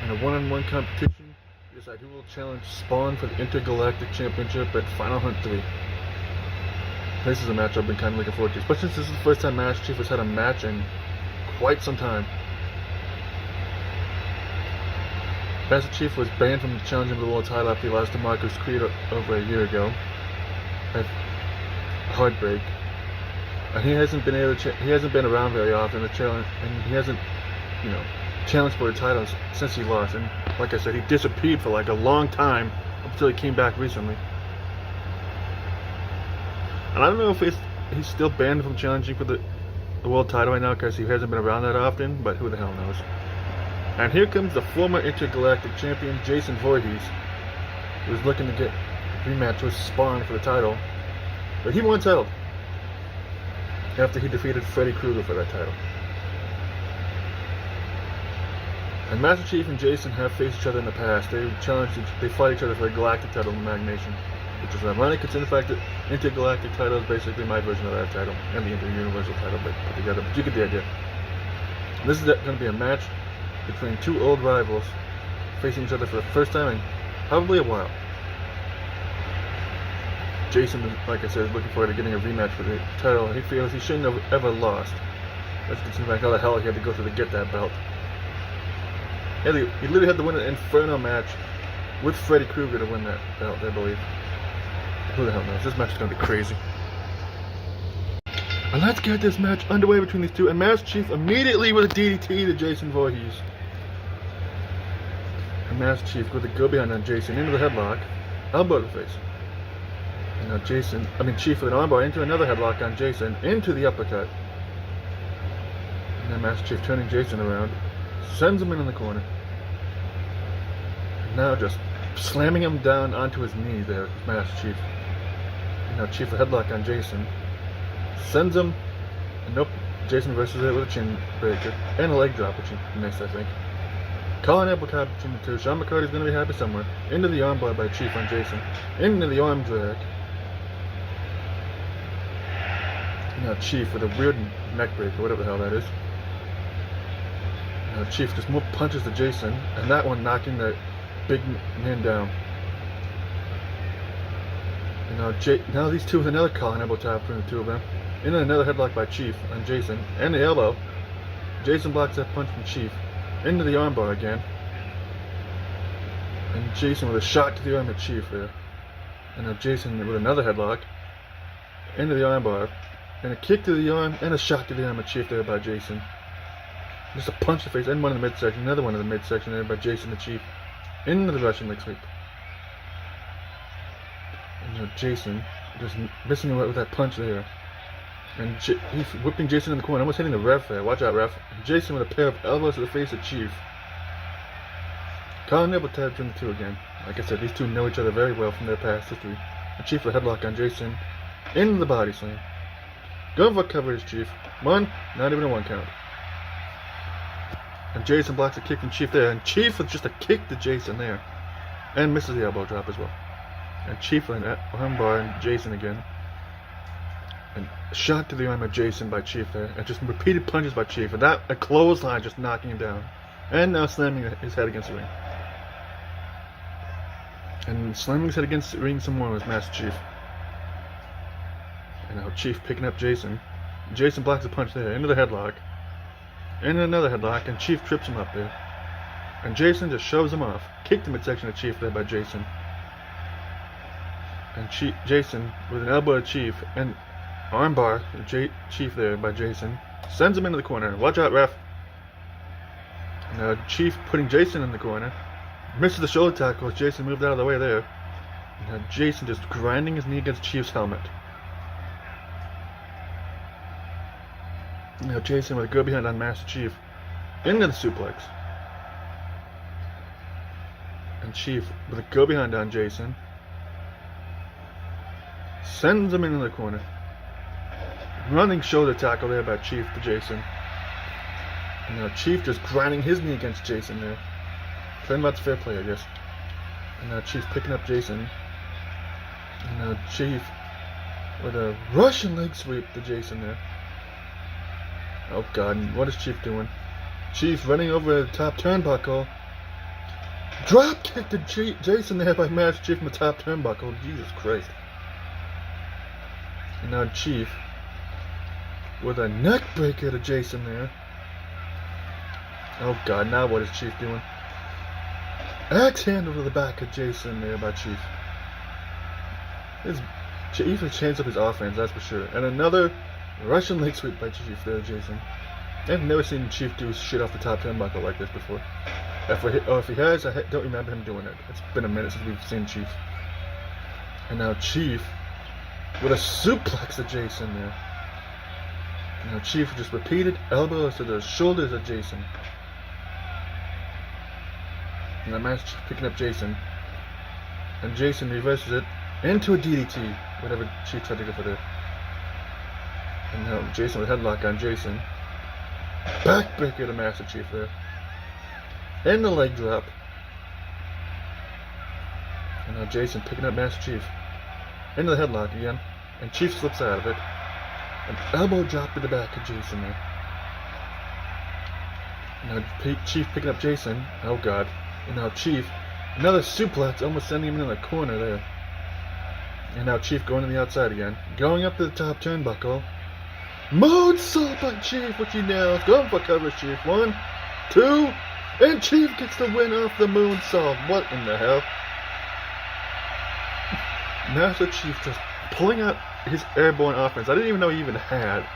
Speaker 1: in a one-on-one competition to decide who will challenge Spawn for the Intergalactic Championship at Final Hunt 3. This is a match I've been kind of looking forward to, especially since this is the first time Master Chief has had a match in quite some time. Master Chief was banned from challenging the world title after he lost to Marcus Creed over a year ago at Heartbreak. And he hasn't been around very often to challenge, and he hasn't, challenged for the titles since he lost. And like I said, he disappeared for like a long time until he came back recently. And I don't know if he's still banned from challenging for the world title right now because he hasn't been around that often, but who the hell knows. And here comes the former intergalactic champion, Jason Voorhees, who's looking to get a rematch with Spawn for the title. But he won title after he defeated Freddy Krueger for that title. And Master Chief and Jason have faced each other in the past. They fight each other for the galactic title in the Mag Nation, which is ironic considering the fact that intergalactic title is basically my version of that title, and the inter-universal title put together, but you get the idea. And this is going to be a match between two old rivals facing each other for the first time in probably a while. Jason, like I said, is looking forward to getting a rematch for the title. He feels he shouldn't have ever lost. Let's consider back how the hell he had to go through to get that belt. He literally had to win an Inferno match with Freddy Krueger to win that belt, I believe. Who the hell knows? This match is going to be crazy. And let's get this match underway between these two. And Master Chief immediately with a DDT to Jason Voorhees. And Master Chief with a go behind on Jason into the headlock, elbow to the face. And now Chief with an armbar into another headlock on Jason, into the uppercut. And then Master Chief turning Jason around, sends him in the corner. And now just slamming him down onto his knee there, Master Chief. And now Chief with a headlock on Jason. Sends him, and nope, Jason reverses it with a chin breaker and a leg drop, which is nice, I think. Calling uppercut between the two. Sean McCarty's going to be happy somewhere. Into the armbar by Chief on Jason. Into the arm drag. Now Chief with a weird neck breaker, whatever the hell that is. Now Chief just more punches to Jason, and that one knocking that big man down. And now these two with another calling elbow tap between the two of them. Into another headlock by Chief on Jason, and the elbow. Jason blocks that punch from Chief. Into the armbar again. And Jason with a shot to the arm of Chief there. And now Jason with another headlock. Into the armbar. And a kick to the arm, and a shot to the arm of Chief there by Jason. Just a punch to the face, and one in the midsection, another one in the midsection there by Jason the Chief. Into the Russian leg sweep. And Jason just missing away with that punch there. And he's whipping Jason in the corner, almost hitting the ref there. Watch out, ref. And Jason with a pair of elbows to the face of Chief. Calling elbow tap between the two again. Like I said, these two know each other very well from their past history. And Chief with a headlock on Jason. Into the body slam. Going for coverage, Chief. One, not even a one count. And Jason blocks a kick from Chief there. And Chief with just a kick to Jason there. And misses the elbow drop as well. And Chief with an armbar and Jason again. And shot to the arm of Jason by Chief there. And just repeated punches by Chief. And that a clothesline just knocking him down. And now slamming his head against the ring. And slamming his head against the ring some more was Master Chief. And now Chief picking up Jason. Jason blocks a punch there. Into the headlock. And another headlock. And Chief trips him up there. And Jason just shoves him off. Kicked the midsection of Chief there by Jason. And Jason with an elbow to Chief. And armbar Chief there by Jason. Sends him into the corner. Watch out, ref. And Chief putting Jason in the corner. Misses the shoulder tackle as Jason moved out of the way there. And Jason just grinding his knee against Chief's helmet. Now Jason with a go behind on Master Chief. Into the suplex. And Chief with a go behind on Jason. Sends him into the corner. Running shoulder tackle there by Chief to Jason. And now Chief just grinding his knee against Jason there. Playing about the fair play, I guess. And now Chief picking up Jason. And now Chief with a Russian leg sweep to Jason there. Oh god, what is Chief doing? Chief running over the top turnbuckle. Drop kick to Jason there by Master Chief from the top turnbuckle. Jesus Christ. And now Chief with a neck breaker to Jason there. Oh god, now what is Chief doing? Axe handle to the back of Jason there by Chief. Chief has changed up his offense, that's for sure. And another Russian leg sweep by Chief there, Jason. I've never seen Chief do shit off the top turnbuckle like this before. If he has, I don't remember him doing it. It's been a minute since we've seen Chief. And now Chief with a suplex to Jason there. And now Chief just repeated elbows to the shoulders of Jason. And now Master Chief picking up Jason. And Jason reverses it into a DDT. Whatever Chief tried to go for there. And now Jason with a headlock on Jason. Backbreaker to Master Chief there. And the leg drop. And now Jason picking up Master Chief. Into the headlock again. And Chief slips out of it. An elbow drop to the back of Jason there. And now Chief picking up Jason. Oh god. And now Chief. Another suplex, almost sending him in the corner there. And now Chief going to the outside again. Going up to the top turnbuckle. Moonsault by Chief, which he nails. Going for coverage, Chief. 1, 2, and Chief gets the win off the moonsault. What in the hell? Master Chief just pulling out his airborne offense. I didn't even know he even had.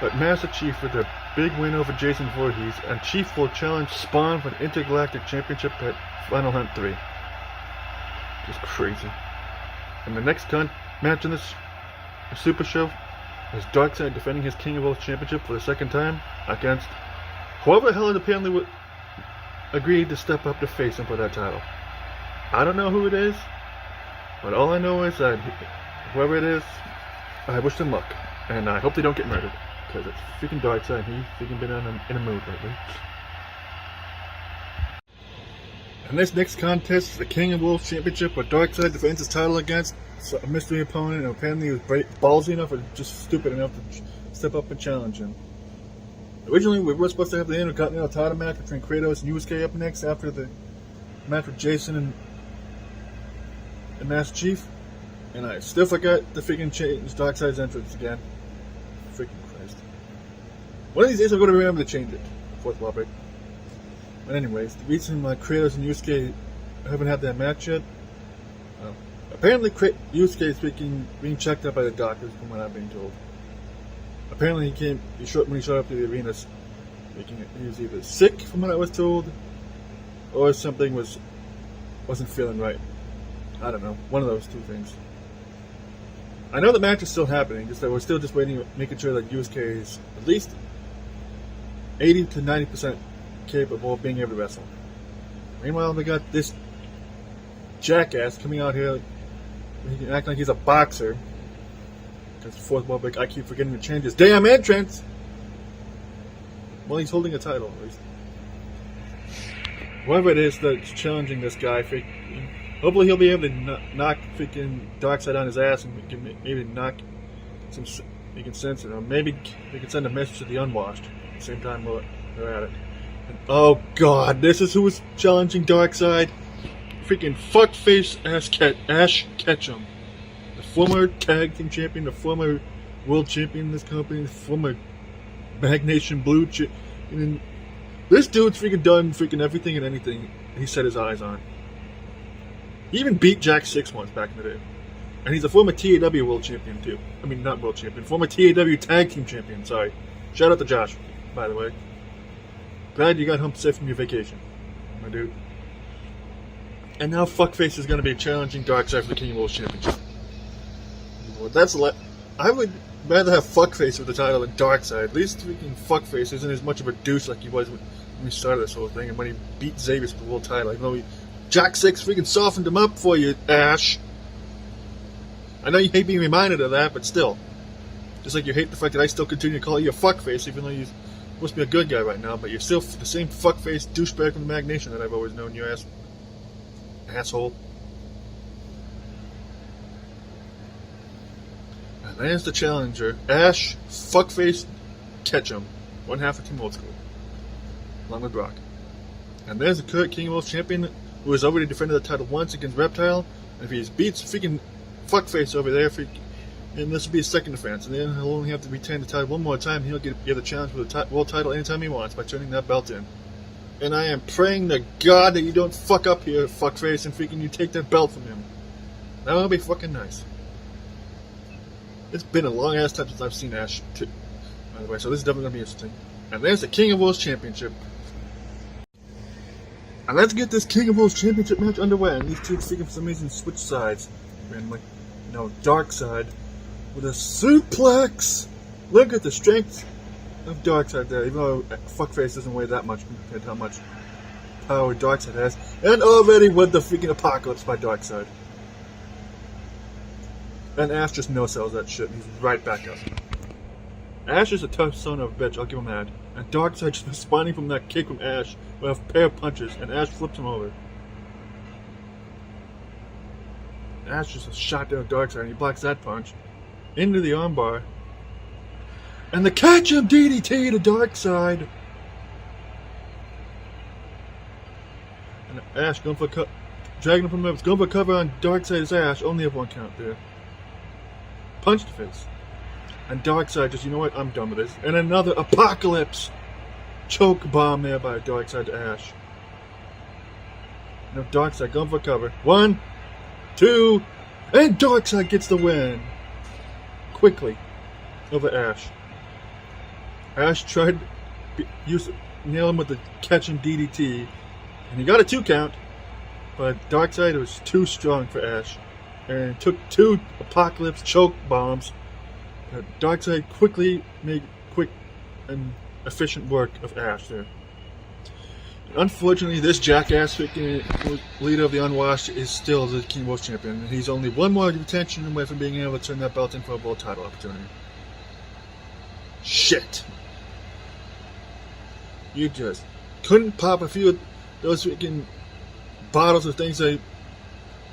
Speaker 1: But Master Chief with a big win over Jason Voorhees, and Chief will challenge Spawn for the Intergalactic Championship at Final Hunt 3. Just crazy. And the next match in this Super Show is Darkseid defending his King of Wolves Championship for the second time against whoever the hell apparently agreed to step up to face him for that title. I don't know who it is, but all I know is that whoever it is, I wish them luck, and I hope they don't get murdered, because it's freaking Darkseid. He's freaking been in a mood lately. And this next contest is the King of Wolves Championship, where Darkseid defends his title against a mystery opponent, and apparently he was ballsy enough or just stupid enough to step up and challenge him. Originally, we were supposed to have the Intercontinental title match between Kratos and Yusuke up next after the match with Jason and Master Chief, and I still forgot to freaking change Darkseid's entrance again. Freaking Christ. One of these days I'm going to remember to change it. Fourth wall break. But anyways, the reason why Kratos and Yusuke haven't had that match yet, apparently Yusuke is being checked out by the doctors from what I've been told. Apparently when he showed up to the arena, he was either sick from what I was told, or something wasn't feeling right. I don't know, one of those two things. I know the match is still happening, just that we're still just making sure that Yusuke is at least 80 to 90% capable of being able to wrestle. Meanwhile, they got this jackass coming out here, acting like he's a boxer. Because fourth wall break, I keep forgetting to change his damn entrance. Well, he's holding a title, at least. Whoever it is that's challenging this guy, hopefully he'll be able to knock freaking Darkseid on his ass and maybe knock you can sense it. Or maybe you can send a message to the unwashed at the same time they're at it. And, oh God, this is who is challenging Darkseid. Freaking fuckface Ash Ketchum, the former tag team champion, the former world champion in this company, the former Magnation Blue champion. This dude's freaking done freaking everything and anything he set his eyes on. He even beat Jack 6 once back in the day. And he's a former TAW world champion too. I mean, not world champion, former TAW tag team champion, sorry. Shout out to Josh, by the way. Glad you got home safe from your vacation, my dude. And now Fuckface is going to be challenging Darkseid for the King of Worlds Championship. Well, I would rather have Fuckface with the title than Darkseid. At least freaking Fuckface isn't as much of a douche like he was when we started this whole thing and when he beat Xavier for the world title. Even though Jack 6 freaking softened him up for you, Ash. I know you hate being reminded of that, but still. Just like you hate the fact that I still continue to call you a Fuckface, even though you're supposed to be a good guy right now, but you're still the same Fuckface douchebag from the Magnation that I've always known you as. Asshole. And there's the challenger, Ash Fuckface Ketchum, one half of Team Old School, along with Brock. And there's the current King of Worlds champion who has already defended the title once against Reptile. And if he beats freaking Fuckface over there, and this will be his second defense, and then he'll only have to retain the title one more time. He'll get the challenge for the world title anytime he wants by turning that belt in. And I am praying to God that you don't fuck up here, Fuckface, and freaking you take that belt from him. That would be fucking nice. It's been a long ass time since I've seen Ash, too, by the way, so this is definitely going to be interesting. And there's the King of Worlds Championship. And let's get this King of Worlds Championship match underway. And these two freaking for some reason switch sides. Randomly. Darkseid with a suplex. Look at the strength of Darkseid there, even though Fuckface doesn't weigh that much compared to how much power Darkseid has. And already with the freaking apocalypse by Darkseid. And Ash just no-sells that shit, and he's right back up. Ash is a tough son of a bitch, I'll give him that. And Darkseid just responding from that kick from Ash with a pair of punches, and Ash flips him over. Ash just shot down Darkseid, and he blocks that punch into the armbar. And the catch-up DDT to Darkseid. And Ash going for dragging him from the ropes, going for cover on Darkseid's Ash. Only have one count there. Punch to face. And Darkseid just, you know what, I'm done with this. And another apocalypse choke bomb there by Darkseid to Ash. Now Darkseid going for cover. 1, 2, and Darkseid gets the win. Quickly over Ash. Ash tried to nail him with the catching DDT, and he got a 2 count, but Darkseid was too strong for Ash, and took 2 apocalypse choke bombs. Darkseid quickly made quick and efficient work of Ash there. Unfortunately, this jackass leader of the Unwashed is still the King of Worlds champion, and he's only one more retention away from being able to turn that belt in for a world title opportunity. Shit. You just couldn't pop a few of those freaking bottles of things that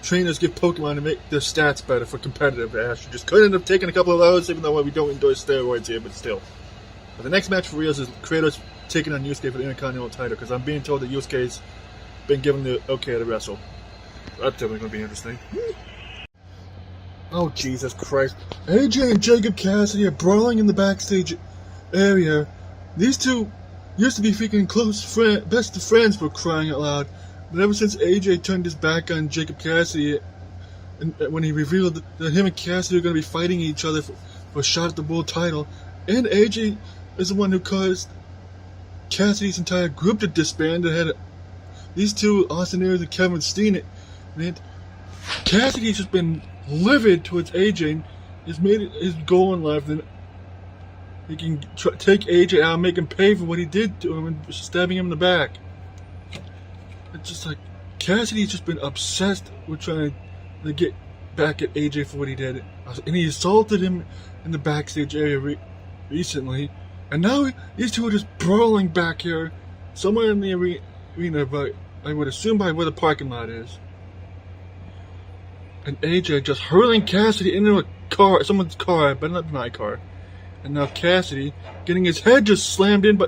Speaker 1: trainers give Pokemon to make their stats better for competitive Ash. You just couldn't have taken a couple of those, even though we don't endorse steroids here, but still. But the next match for reals is Kratos taking on Yusuke for the Intercontinental title, because I'm being told that Yusuke's been given the okay to wrestle. That's definitely going to be interesting. Oh, Jesus Christ. AJ and Jacob Cassidy are brawling in the backstage area. These two used to be freaking close best of friends, for crying out loud. But ever since AJ turned his back on Jacob Cassidy, and when he revealed that him and Cassidy are going to be fighting each other for a shot at the world title, and AJ is the one who caused Cassidy's entire group to disband, and had these two, Austin Aries and Kevin Steen, and Cassidy's just been livid towards AJ, and has made it his goal in life that he can take AJ out and make him pay for what he did to him and stabbing him in the back. It's just like Cassidy's just been obsessed with trying to get back at AJ for what he did, and he assaulted him in the backstage area recently, and now these two are just brawling back here somewhere in the arena, but I would assume by where the parking lot is. And AJ just hurling Cassidy into a someone's car, but not my car. And now Cassidy getting his head just slammed in by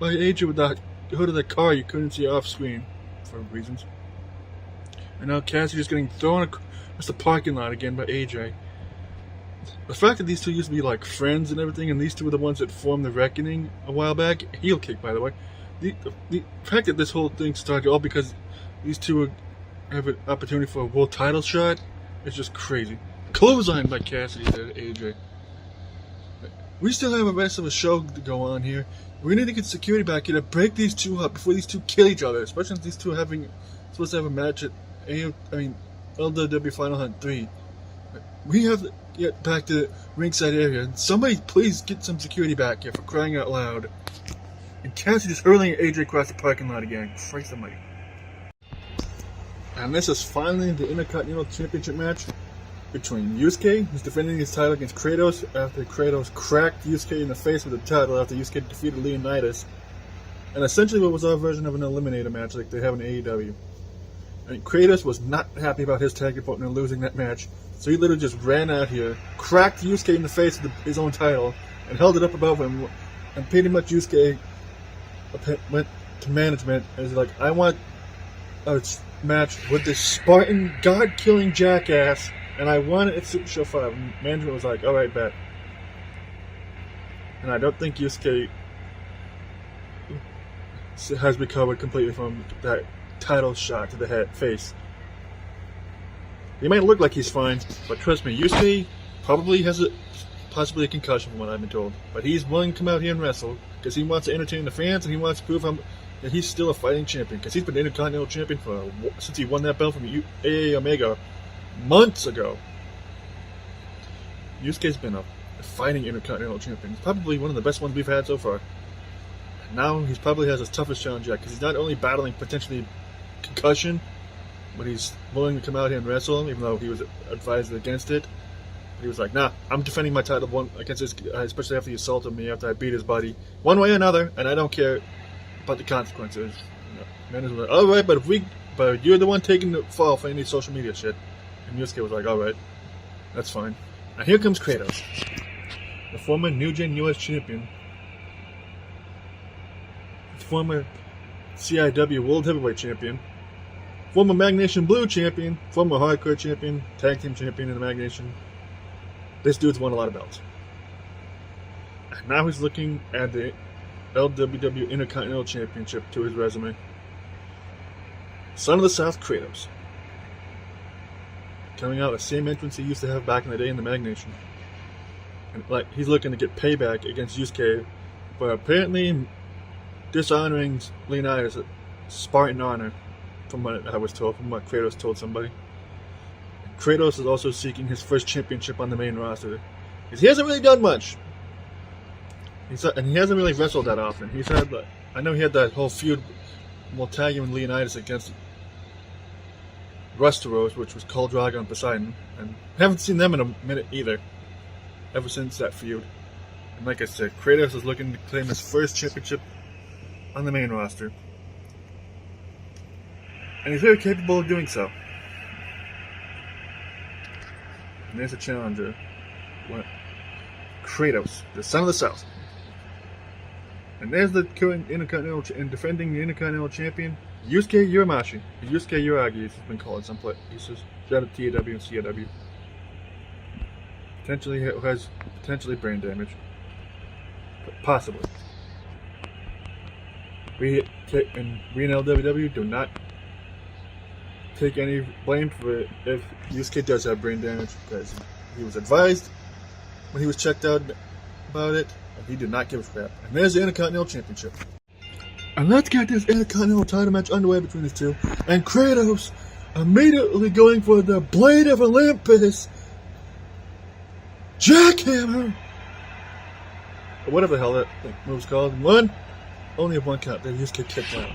Speaker 1: AJ with the hood of the car you couldn't see off screen for reasons. And now Cassidy just getting thrown across the parking lot again by AJ. The fact that these two used to be like friends and everything, and these two were the ones that formed the Reckoning a while back, heel kick by the way. The fact that this whole thing started all because these two have an opportunity for a world title shot is just crazy. Clothesline by Cassidy to AJ. We still have a rest of a show to go on here. We need to get security back here to break these two up before these two kill each other. Especially since these two are supposed to have a match at LWW Final Hunt 3. We have to get back to the ringside area. Somebody please get some security back here for crying out loud. And Cassidy's hurling AJ across the parking lot again. Christ almighty. And this is finally the Intercontinental Championship match between Yusuke, who's defending his title against Kratos after Kratos cracked Yusuke in the face with the title after Yusuke defeated l0NE. And essentially what was our version of an eliminator match like they have in AEW. And Kratos was not happy about his tag opponent losing that match, so he literally just ran out here, cracked Yusuke in the face with his own title, and held it up above him, and pretty much Yusuke went to management and was like, I want a match with this Spartan, God-killing jackass, and I won it at Super Show 5. And management was like, alright, bet. And I don't think Yusuke has recovered completely from that title shot to the face. He might look like he's fine, but trust me, Yusuke probably has possibly a concussion from what I've been told. But he's willing to come out here and wrestle because he wants to entertain the fans and he wants to prove that he's still a fighting champion. Because he's been Intercontinental Champion since he won that belt from AA Omega months ago. Yusuke's been a fighting Intercontinental Champion. He's probably one of the best ones we've had so far. Now he probably has his toughest challenge yet because he's not only battling potentially concussion, but he's willing to come out here and wrestle, even though he was advised against it. He was like, nah, I'm defending my title against this guy, especially after he assaulted me, after I beat his buddy, one way or another, and I don't care about the consequences. Man was like, alright, but you're the one taking the fall for any social media shit. And Yusuke was like, alright, that's fine. Now here comes Kratos, the former New Gen US champion, the former CIW World Heavyweight champion, former Magnation Blue champion, former Hardcore champion, Tag Team champion in the Magnation. This dude's won a lot of belts. And now he's looking at the LWW Intercontinental Championship to his resume. Son of the South, Kratos. Coming out the same entrance he used to have back in the day in the Magnation. And like he's looking to get payback against Yusuke for apparently dishonoring l0NE as a Spartan honor, from what I was told, from what Kratos told somebody. Kratos is also seeking his first championship on the main roster, because he hasn't really done much. And he hasn't really wrestled that often. He's had, I know he had that whole feud, Multagium and l0NE against Rusteros, which was Khal Drogo and Poseidon, and haven't seen them in a minute either, ever since that feud. And like I said, Kratos is looking to claim his first championship on the main roster, and he's very capable of doing so. And there's a challenger, Kratos, the Son of the South. And there's the current Intercontinental and defending the Intercontinental Champion, Yusuke Urameshi. Yusuke Uragi, as he's been called some places. Shout out to TAW and CIW. Has potentially brain damage. Possibly. We in LWW do not take any blame for it if Yusuke does have brain damage, because he was advised when he was checked out about it, and he did not give a crap. And there's the Intercontinental Championship. And let's get this Intercontinental title match underway between these two. And Kratos immediately going for the Blade of Olympus Jackhammer! Or whatever the hell that move's called. Only one count that Yusuke kicked out.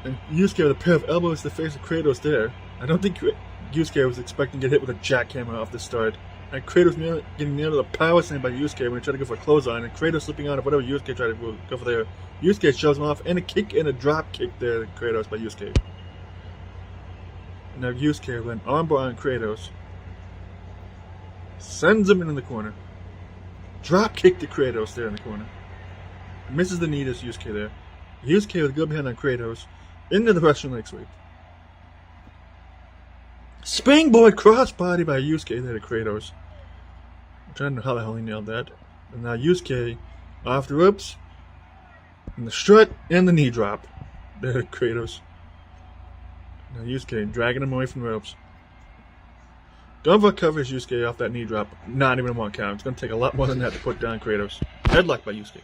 Speaker 1: And Yusuke with a pair of elbows to the face of Kratos there. I don't think Yusuke was expecting to get hit with a jackhammer off the start. And Kratos getting nailed with a power slam by Yusuke when he tried to go for a clothesline. And Kratos slipping out of whatever Yusuke tried to go for there. Yusuke shoves him off, and a kick and a drop kick there to Kratos by Yusuke. And Now Yusuke with an armbar on Kratos. Sends him into the corner. Drop kick to Kratos there in the corner. Misses the knee to Yusuke there. Yusuke with a good hand on Kratos. Into the Russian leg sweep. Springboard crossbody by Yusuke there to Kratos. I'm trying to know how the hell he nailed that. And now Yusuke off the ropes. And the strut and the knee drop. There to Kratos. Now Yusuke dragging him away from the ropes. Gunva covers Yusuke off that knee drop. Not even a 1 count. It's going to take a lot more than that to put down Kratos. Headlock by Yusuke.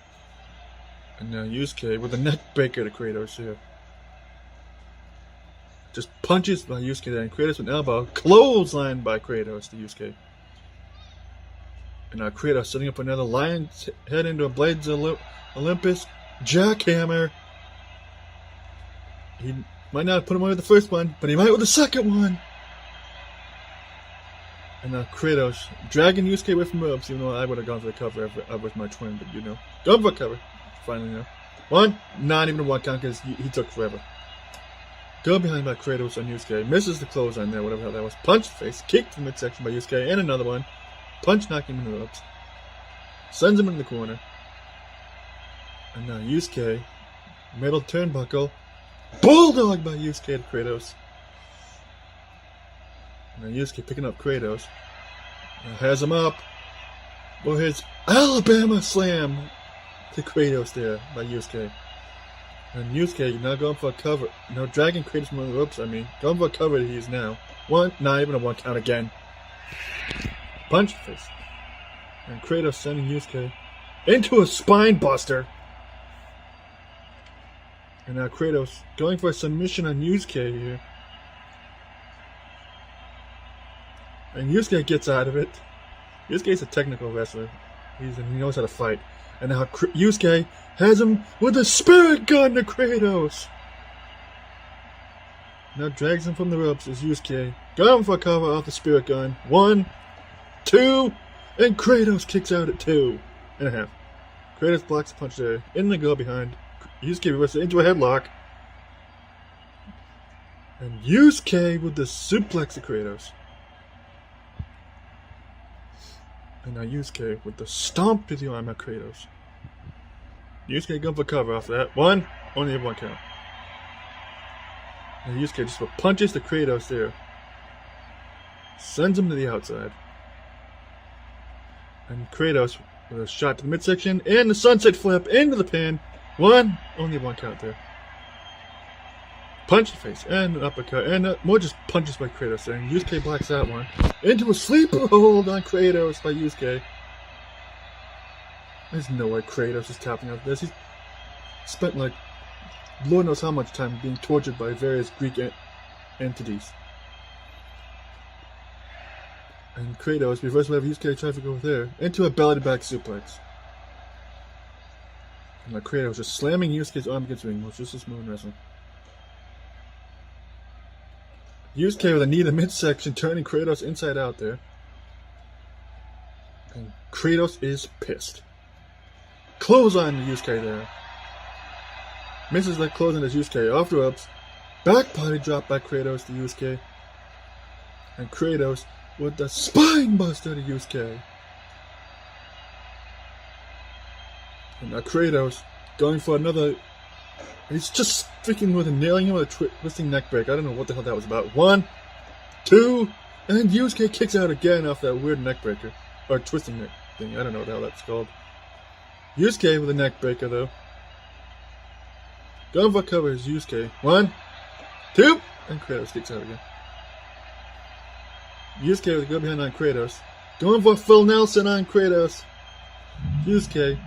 Speaker 1: And now Yusuke with a neck breaker to Kratos here. Just punches by Yusuke there. And Kratos with an elbow. Clothesline by Kratos to Yusuke. And now Kratos setting up another lion's head into a Blades Olympus jackhammer. He might not have put him away with the first one, but he might with the second one. And now Kratos dragging Yusuke away from ropes, even though I would have gone for the cover with my twin, but you know. Going for a cover. Finally, you know. One, not even a 1 count because he took forever. Go behind by Kratos on Yusuke. Misses the clothesline there, whatever that was. Punch the face. Kick to the midsection by Yusuke. And another one. Punch knocking him in the ropes. Sends him into the corner. And now Yusuke. Middle turnbuckle. Bulldog by Yusuke to Kratos. And now Yusuke picking up Kratos. Now has him up. For his Alabama slam to Kratos there by Yusuke. And Yusuke now going for a cover. No, dragging Kratos from the ropes, going for a cover he is now. One, not even a 1 count again. Punch the face. And Kratos sending Yusuke into a spine buster. And now Kratos going for a submission on Yusuke here. And Yusuke gets out of it. Yusuke's a technical wrestler. He knows how to fight. And now Yusuke has him with a spirit gun to Kratos. Now drags him from the ropes as Yusuke going for a cover off the spirit gun. 1, 2, and Kratos kicks out at 2.5. Kratos blocks the punch there. In the go behind. Yusuke reverses into a headlock. And Yusuke with the suplex to Kratos. And now Yusuke with the stomp to the arm at Kratos. Yusuke going for cover off that. 1, only a 1 count. And Yusuke just punches the Kratos there. Sends him to the outside. And Kratos with a shot to the midsection and the sunset flip into the pin. 1, only a 1 count there. Punch the face and an uppercut and more just punches by Kratos there. And Yusuke blocks that one. Into a sleeper hold on Kratos by Yusuke. There's no way Kratos is tapping out this. He's spent like Lord knows how much time being tortured by various Greek entities. And Kratos reverses whatever Yusuke tried to go there into a belly-to-back suplex. And like Kratos just slamming Yusuke's arm against the ring, which is just smooth wrestling. Yusuke with a knee to the midsection, turning Kratos inside out there. And Kratos is pissed. Clothesline to Yusuke there. Misses that clothesline to Yusuke off the ropes. Back body drop by Kratos to Yusuke. And Kratos with the spine buster to Yusuke. And now Kratos going for another. He's just freaking with a nailing him with a twisting neck break. I don't know what the hell that was about. 1, 2, and Yusuke kicks out again off that weird neck breaker. Or twisting neck thing. I don't know what the hell that's called. Yusuke with a neck breaker though. Going for cover is Yusuke. 1, 2, and Kratos kicks out again. Yusuke with a good hand on Kratos. Going for Phil Nelson on Kratos. Yusuke.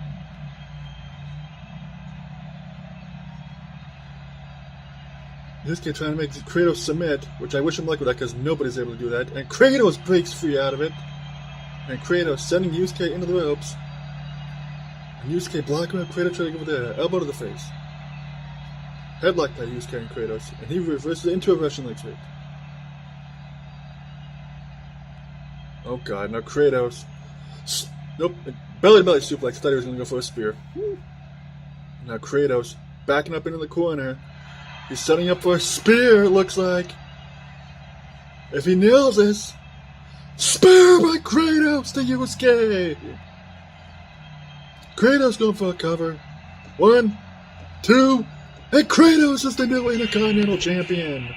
Speaker 1: Yusuke trying to make Kratos submit, which I wish him luck with that because nobody's able to do that. And Kratos breaks free out of it. And Kratos sending Yusuke into the ropes. And Yusuke blocking him. Kratos trying to go there. Elbow to the face. Headlock by Yusuke and Kratos. And he reverses it into a Russian leg sweep. Oh god, now Kratos. Nope. Belly to belly suplex. I thought he was going to go for a spear. Now Kratos backing up into the corner. He's setting up for a spear, it looks like. If he nails this, spear by Kratos to Yusuke. Kratos going for a cover. 1, 2, and Kratos is the new Intercontinental Champion.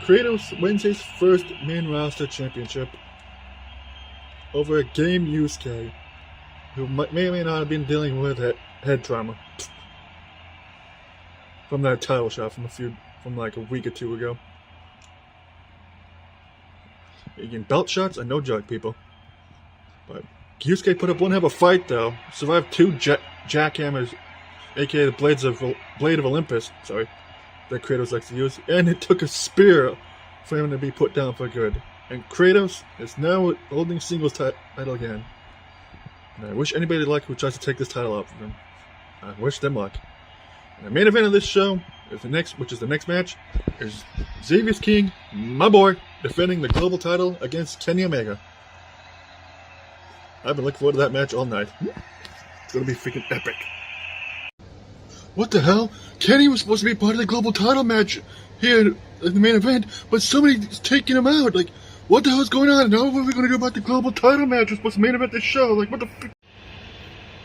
Speaker 1: Kratos wins his first main roster championship over a game Yusuke, who may or may not have been dealing with head trauma from that title shot from like a week or two ago. Again, belt shots are no joke, people. But Yusuke put up one hell of a fight, though. Survived 2 jackhammers, aka the Blade of Olympus, sorry, that Kratos likes to use. And it took a spear for him to be put down for good. And Kratos is now holding singles title again. And I wish anybody luck who tries to take this title out from him. I wish them luck. And the main event of this show is the next match, is Xavier King, my boy, defending the global title against Kenny Omega. I've been looking forward to that match all night. It's gonna be freaking epic. What the hell? Kenny was supposed to be part of the global title match here in the main event, but somebody's taking him out. Like, what the hell's going on? Now what are we gonna do about the global title match? We're supposed to main event this show. Like, what the f***?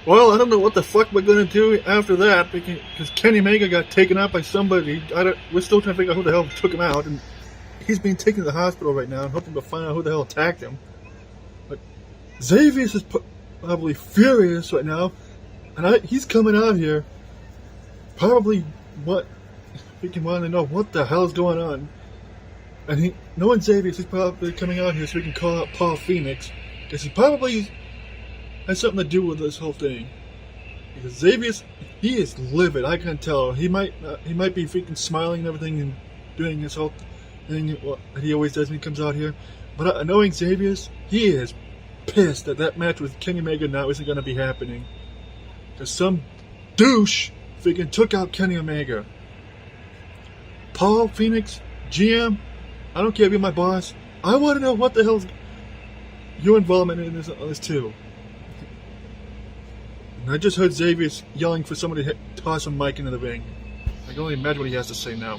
Speaker 1: Well, I don't know what the fuck we're gonna do after that, because Kenny Omega got taken out by somebody. We're still trying to figure out who the hell took him out, and he's being taken to the hospital right now and hoping to find out who the hell attacked him. But Xavier is probably furious right now, and he's coming out here probably freaking wanting to know what the hell is going on. And knowing Xavier, he's probably coming out here so he can call out Paul Phoenix, because he probably has something to do with this whole thing. Because Xavier, he is livid. I can tell. He might be freaking smiling and everything and doing his whole thing that he always does when he comes out here. But knowing Xavier, he is pissed that match with Kenny Omega now isn't going to be happening. Because some douche freaking took out Kenny Omega. Paul Phoenix, GM, I don't care if you're my boss. I want to know what the hell's your involvement in this too. And I just heard Xavier yelling for somebody to toss a mic into the ring. I can only imagine what he has to say now.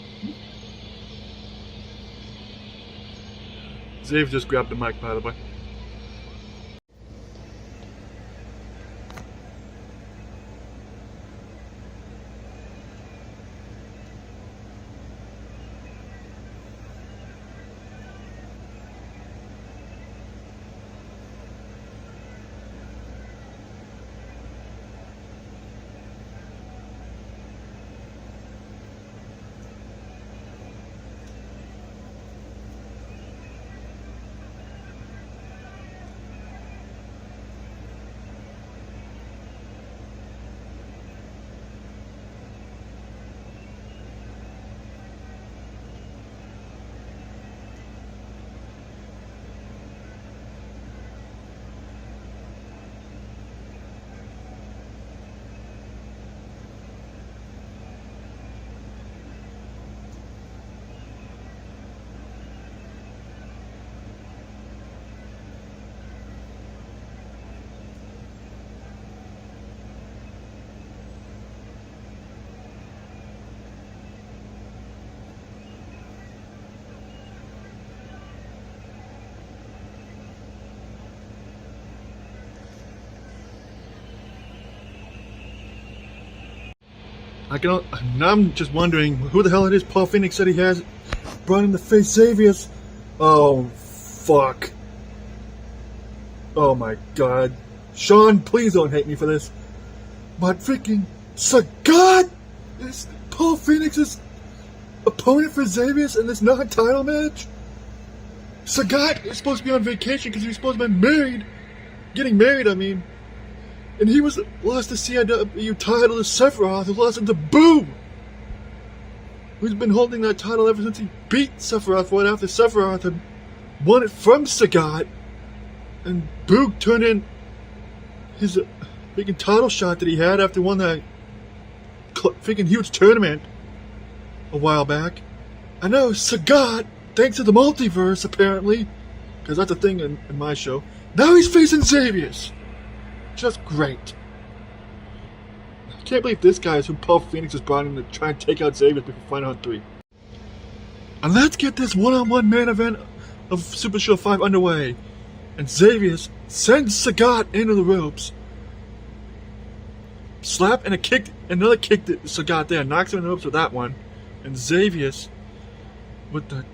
Speaker 1: Xavier just grabbed the mic, by the way. Now I'm just wondering who the hell it is Paul Phoenix said he has brought him to face Xavier's. Oh, fuck. Oh my god. Sean, please don't hate me for this. But freaking Sagat is Paul Phoenix's opponent for Xavier's in this non-title match? Sagat is supposed to be on vacation because he was supposed to be married. Getting married, I mean. And he lost the CIW title to Sephiroth, who lost it to Boom, who's been holding that title ever since he beat Sephiroth for it after Sephiroth had won it from Sagat. And Boog turned in his freaking title shot that he had after he won that freaking huge tournament a while back. I know Sagat, thanks to the multiverse apparently, because that's a thing in my show, now he's facing Xavier's. Just great. I can't believe this guy is who Paul Phoenix has brought in to try and take out Xavier before Final Hunt 3. And let's get this one-on-one main event of Super Show 5 underway. And Xavier sends Sagat into the ropes. Slap and a kick, another kick to Sagat there, knocks him in the ropes with that one. And Xavier with the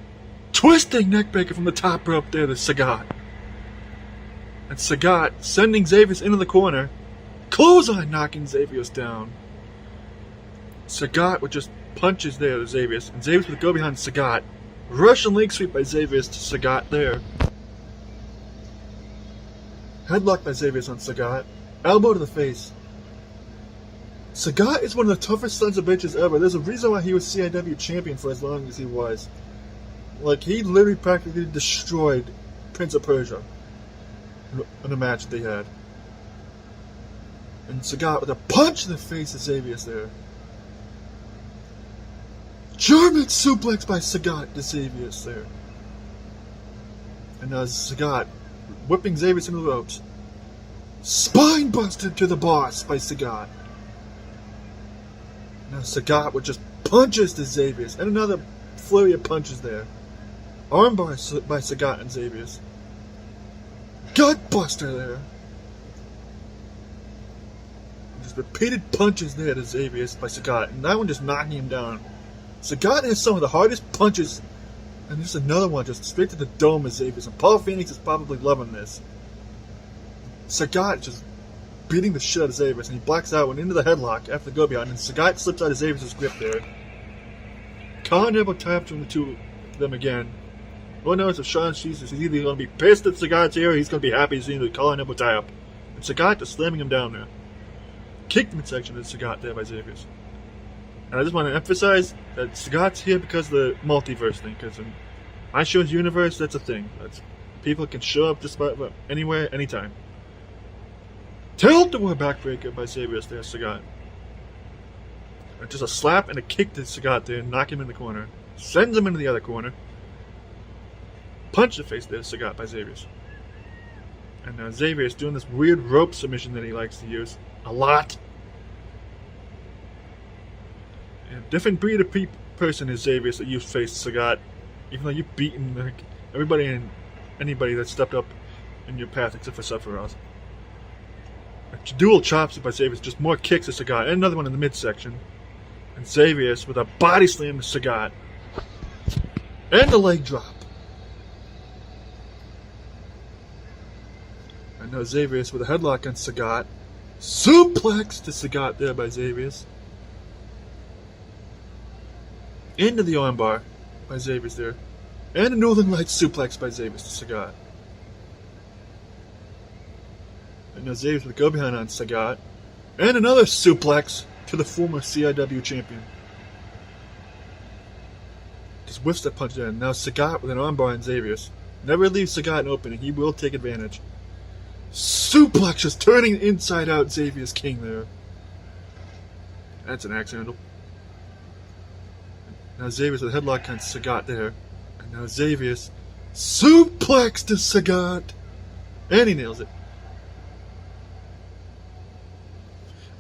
Speaker 1: twisting neckbreaker from the top rope there to Sagat. And Sagat sending Xavier into the corner. Clothesline knocking Xavier down. Sagat with just punches there to Xavier. And Xavier would go behind Sagat. Russian leg sweep by Xavier to Sagat there. Headlock by Xavier on Sagat. Elbow to the face. Sagat is one of the toughest sons of bitches ever. There's a reason why he was CIW champion for as long as he was. Like, he literally practically destroyed Prince of Persia in a match that they had. And Sagat with a punch in the face of Xavier there. German suplex by Sagat to Xavier there. And now Sagat whipping Xavier into the ropes. Spine buster to the boss by Sagat. Now Sagat with just punches to Xavier. And another flurry of punches there. Armbar by Sagat and Xavier. Gut buster there. Just repeated punches there to Xavier by Sagat. And that one just knocking him down. Sagat has some of the hardest punches. And there's another one just straight to the dome of Xavier. And Paul Phoenix is probably loving this. Sagat just beating the shit out of Xavier. And he blacks out, went into the headlock after the go behind. And Sagat slips out of Xavier's grip there. Khan never tapped from the two of them again. Lord knows if Sean sees this, he's either going to be pissed at Sagat's here or he's going to be happy to see the Khan never tie up. And Sagat just slamming him down there. Kicked midsection of Sagat there by Xavier. And I just want to emphasize that Sagat's here because of the multiverse thing. Because in my show's universe, that's a thing. People can show up just about anywhere, anytime. Tilt-a-war backbreaker by Xavier there, Sagat. And just a slap and a kick to Sagat there, knock him in the corner. Sends him into the other corner. Punch the face there, Sagat by Xavier. And now Xavier is doing this weird rope submission that he likes to use. A lot. A different breed of person is Xavier that you've faced, Sagat. Even though you've beaten like, everybody and anybody that stepped up in your path except for Sephiroth. Dual chops by Xavier, just more kicks to Sagat. And another one in the midsection. And Xavier with a body slam to Sagat. And a leg drop. And now Xavier with a headlock on Sagat. Suplex to Sagat there by Xavier. Into the armbar by Xavier there. And a Northern Lights suplex by Xavier to Sagat. And now Xavier with a go behind on Sagat. And another suplex to the former CIW champion. Just whiffs that punch there. And now Sagat with an armbar on Xavier. Never leaves Sagat open, and he will take advantage. Suplex just turning inside out Xavier's king there. That's an axe handle. Now Xavier's with a headlock on Sagat there. And now Xavier's suplex to Sagat. And he nails it.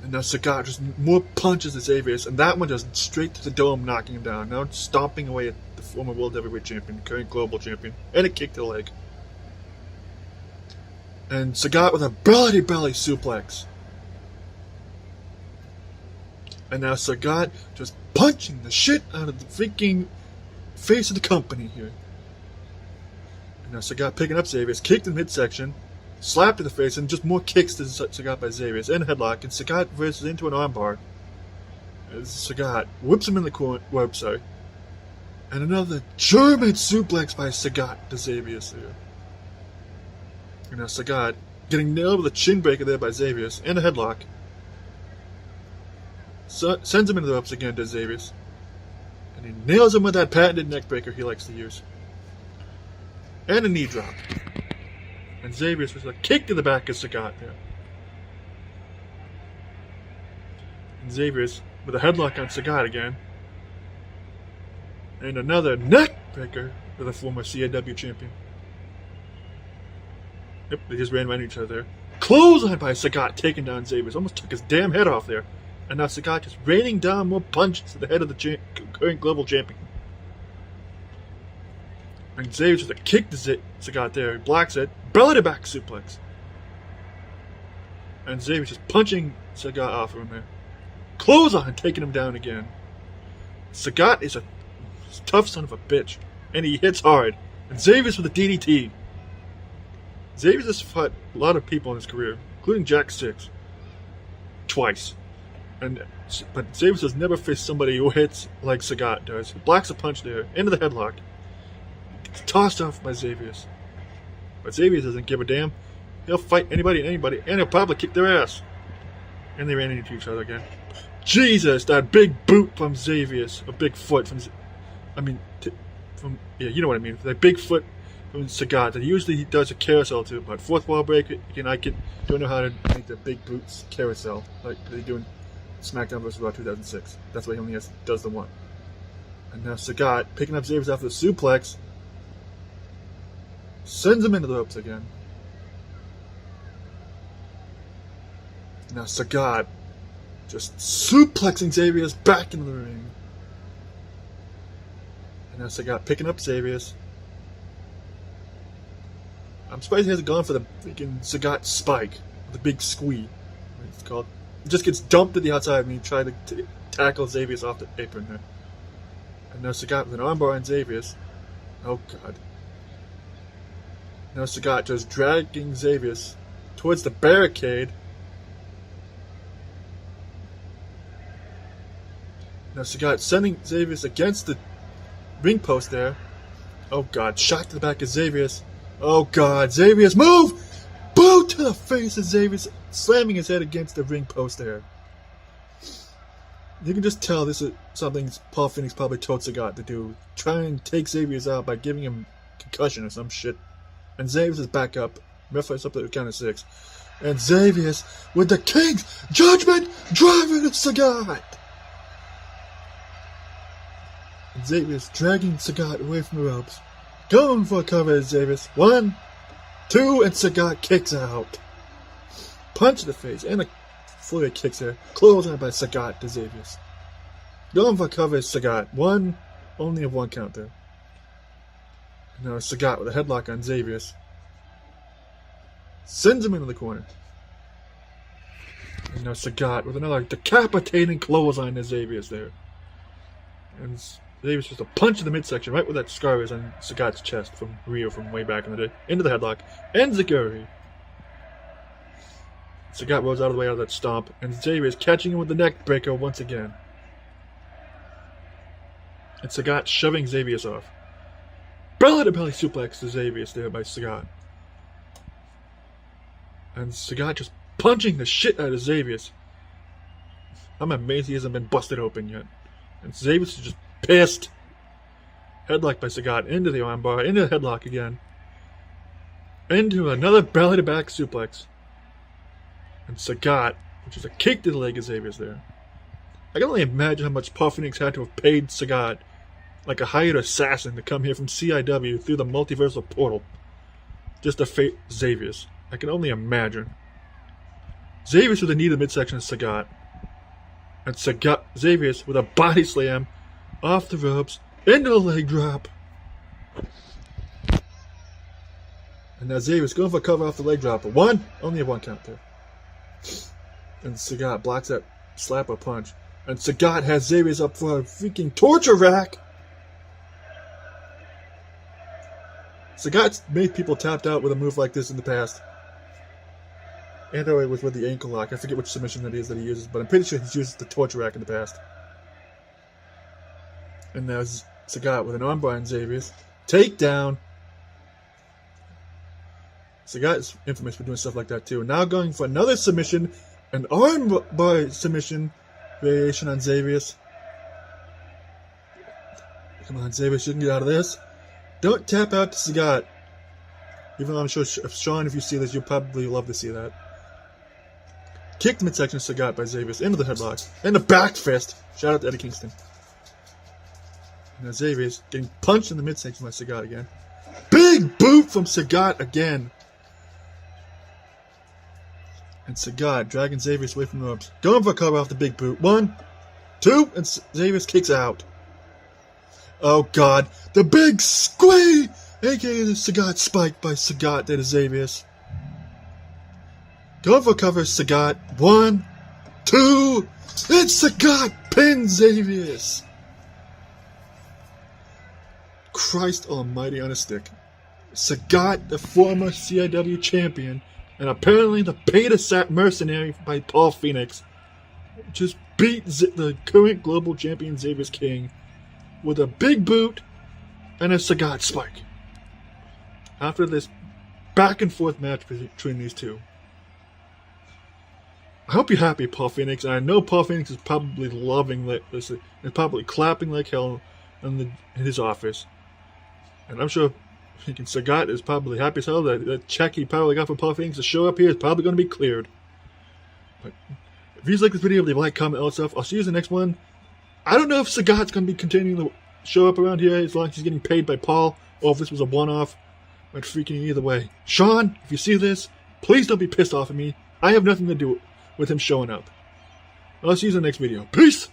Speaker 1: And now Sagat just more punches to Xavier. And that one just straight to the dome, knocking him down. Now stomping away at the former World Heavyweight Champion, current Global Champion. And a kick to the leg. And Sagat with a belly-to-belly suplex. And now Sagat just punching the shit out of the freaking face of the company here. And now Sagat picking up Xavier, kicked in midsection, slapped to the face, and just more kicks to Sagat by Xavier, and a headlock, and Sagat reverses into an armbar. As Sagat whips him in the corner, and another German suplex by Sagat to Xavier there. And now Sagat getting nailed with a chin breaker there by Xavier, and a headlock. Sends him into the ropes again to Xavier. And he nails him with that patented neck breaker he likes to use. And a knee drop. And Xavier with a kick to the back of Sagat there. And Xavier with a headlock on Sagat again. And another neck breaker for the former CIW champion. Yep, they just ran right into each other there. Clothesline by Sagat, taking down Xavier. Almost took his damn head off there. And now Sagat just raining down more punches to the head of the current global champion. And Xavier just a kick to Sagat there. He blocks it. Belly to back suplex. And Xavier's just punching Sagat off of him there. Clothesline, taking him down again. Sagat is a tough son of a bitch. And he hits hard. And Xavier's with a DDT. Xavier's has fought a lot of people in his career, including Jack 6. Twice. But Xavier's has never faced somebody who hits like Sagat does. He blocks a punch there, into the headlock. It's tossed off by Xavier's. But Xavier's doesn't give a damn. He'll fight anybody and anybody, and he'll probably kick their ass. And they ran into each other again. Jesus, that big boot from Xavier's. A big foot from... yeah, you know what I mean. That big foot from Sagat that usually he does a carousel to, but fourth wall break, again, don't know how to make the big boots carousel like they do in SmackDown vs. Raw 2006. That's why he only does the one. And now Sagat, picking up Xavier's after the suplex, sends him into the ropes again. Now Sagat just suplexing Xavier's back into the ring. And now Sagat picking up Xavier's. I'm surprised he hasn't gone for the freaking Sagat spike, the big squee, what it's called. It just gets dumped to the outside when he tried to tackle Xavier's off the apron there. And now Sagat with an armbar on Xavier's. Oh god. Now Sagat just dragging Xavier's towards the barricade. Now Sagat sending Xavier's against the ring post there. Oh god, shot to the back of Xavier's. Oh god, Xavier's move! Boot to the face of Xavier's, slamming his head against the ring post there. You can just tell this is something Paul Phoenix probably told Sagat to do. Try and take Xavier's out by giving him concussion or some shit. And Xavier's is back up. Referee's up at the count of 6. And Xavier's with the King's Judgment driving at Sagat. And Xavier's dragging Sagat away from the ropes. Going for a cover at Xavier's. 1, 2, and Sagat kicks out. Punch to the face and a flurry of kicks there. Clothesline by Sagat to Xavier's. Going for a cover at Sagat. Only a 1 count there. And now Sagat with a headlock on Xavier's. Sends him into the corner. And now Sagat with another decapitating clothesline to Xavier's there. And Xavier's just a punch in the midsection, right where that scar is on Sagat's chest from Rio from way back in the day. Into the headlock. And Zaguri. Sagat rolls out of the way out of that stomp. And Xavier's catching him with the neck breaker once again. And Sagat shoving Xavier's off. Belly to belly suplex to Xavier's there by Sagat. And Sagat just punching the shit out of Xavier's. I'm amazed he hasn't been busted open yet. And Xavier's is just pissed. Headlock by Sagat into the armbar, into the headlock again. Into another belly to back suplex. And Sagat, which is a kick to the leg of Xavier's there. I can only imagine how much Paul Phoenix had to have paid Sagat, like a hired assassin, to come here from CIW through the multiversal portal just to fight Xavier's. I can only imagine. Xavier's with a knee to the midsection of Sagat. And Xavier's with a body slam off the ropes into a leg drop. And now Xavier's going for a cover off the leg drop. But only a 1 count there. And Sagat blocks that slap or punch. And Sagat has Xavier's up for a freaking torture rack. Sagat's made people tapped out with a move like this in the past. And it was with the ankle lock. I forget which submission that is that he uses, but I'm pretty sure he's used the torture rack in the past. And now Sagat with an armbar on Xavier's. Takedown. Sagat is infamous for doing stuff like that too. Now going for another submission, an armbar submission variation on Xavier's. Come on, Xavier's, you can get out of this. Don't tap out to Sagat. Even though I'm sure, Sean, if you see this, you'll probably love to see that. Kicked midsection of Sagat by Xavier's into the headlock. And the back fist. Shout out to Eddie Kingston. And now Xavier's getting punched in the midsection by Sagat again. Big boot from Sagat again. And Sagat dragging Xavier's away from the ropes. Going for a cover off the big boot. 1, 2, and Xavier's kicks out. Oh God, the big squeeze, aka the Sagat spike by Sagat to Xavius. Going for cover, Sagat. 1, 2, it's Sagat pins Xavius. Christ almighty on a stick. Sagat, the former CIW champion, and apparently the beta-sat mercenary by Paul Phoenix, just beat the current global champion Xavius King with a big boot and a Sagat spike. After this back and forth match between these two. I hope you're happy, Paul Phoenix, and I know Paul Phoenix is probably loving this and probably clapping like hell in his office. And I'm sure Sagat is probably happy as hell that the check he probably got from Paul Phoenix to show up here is probably going to be cleared. But if you like this video, leave a like, comment, all that stuff. I'll see you in the next one. I don't know if Sagat's going to be continuing to show up around here as long as he's getting paid by Paul, or if this was a one-off. But freaking either way. Sean, if you see this, please don't be pissed off at me. I have nothing to do with him showing up. I'll see you in the next video. Peace!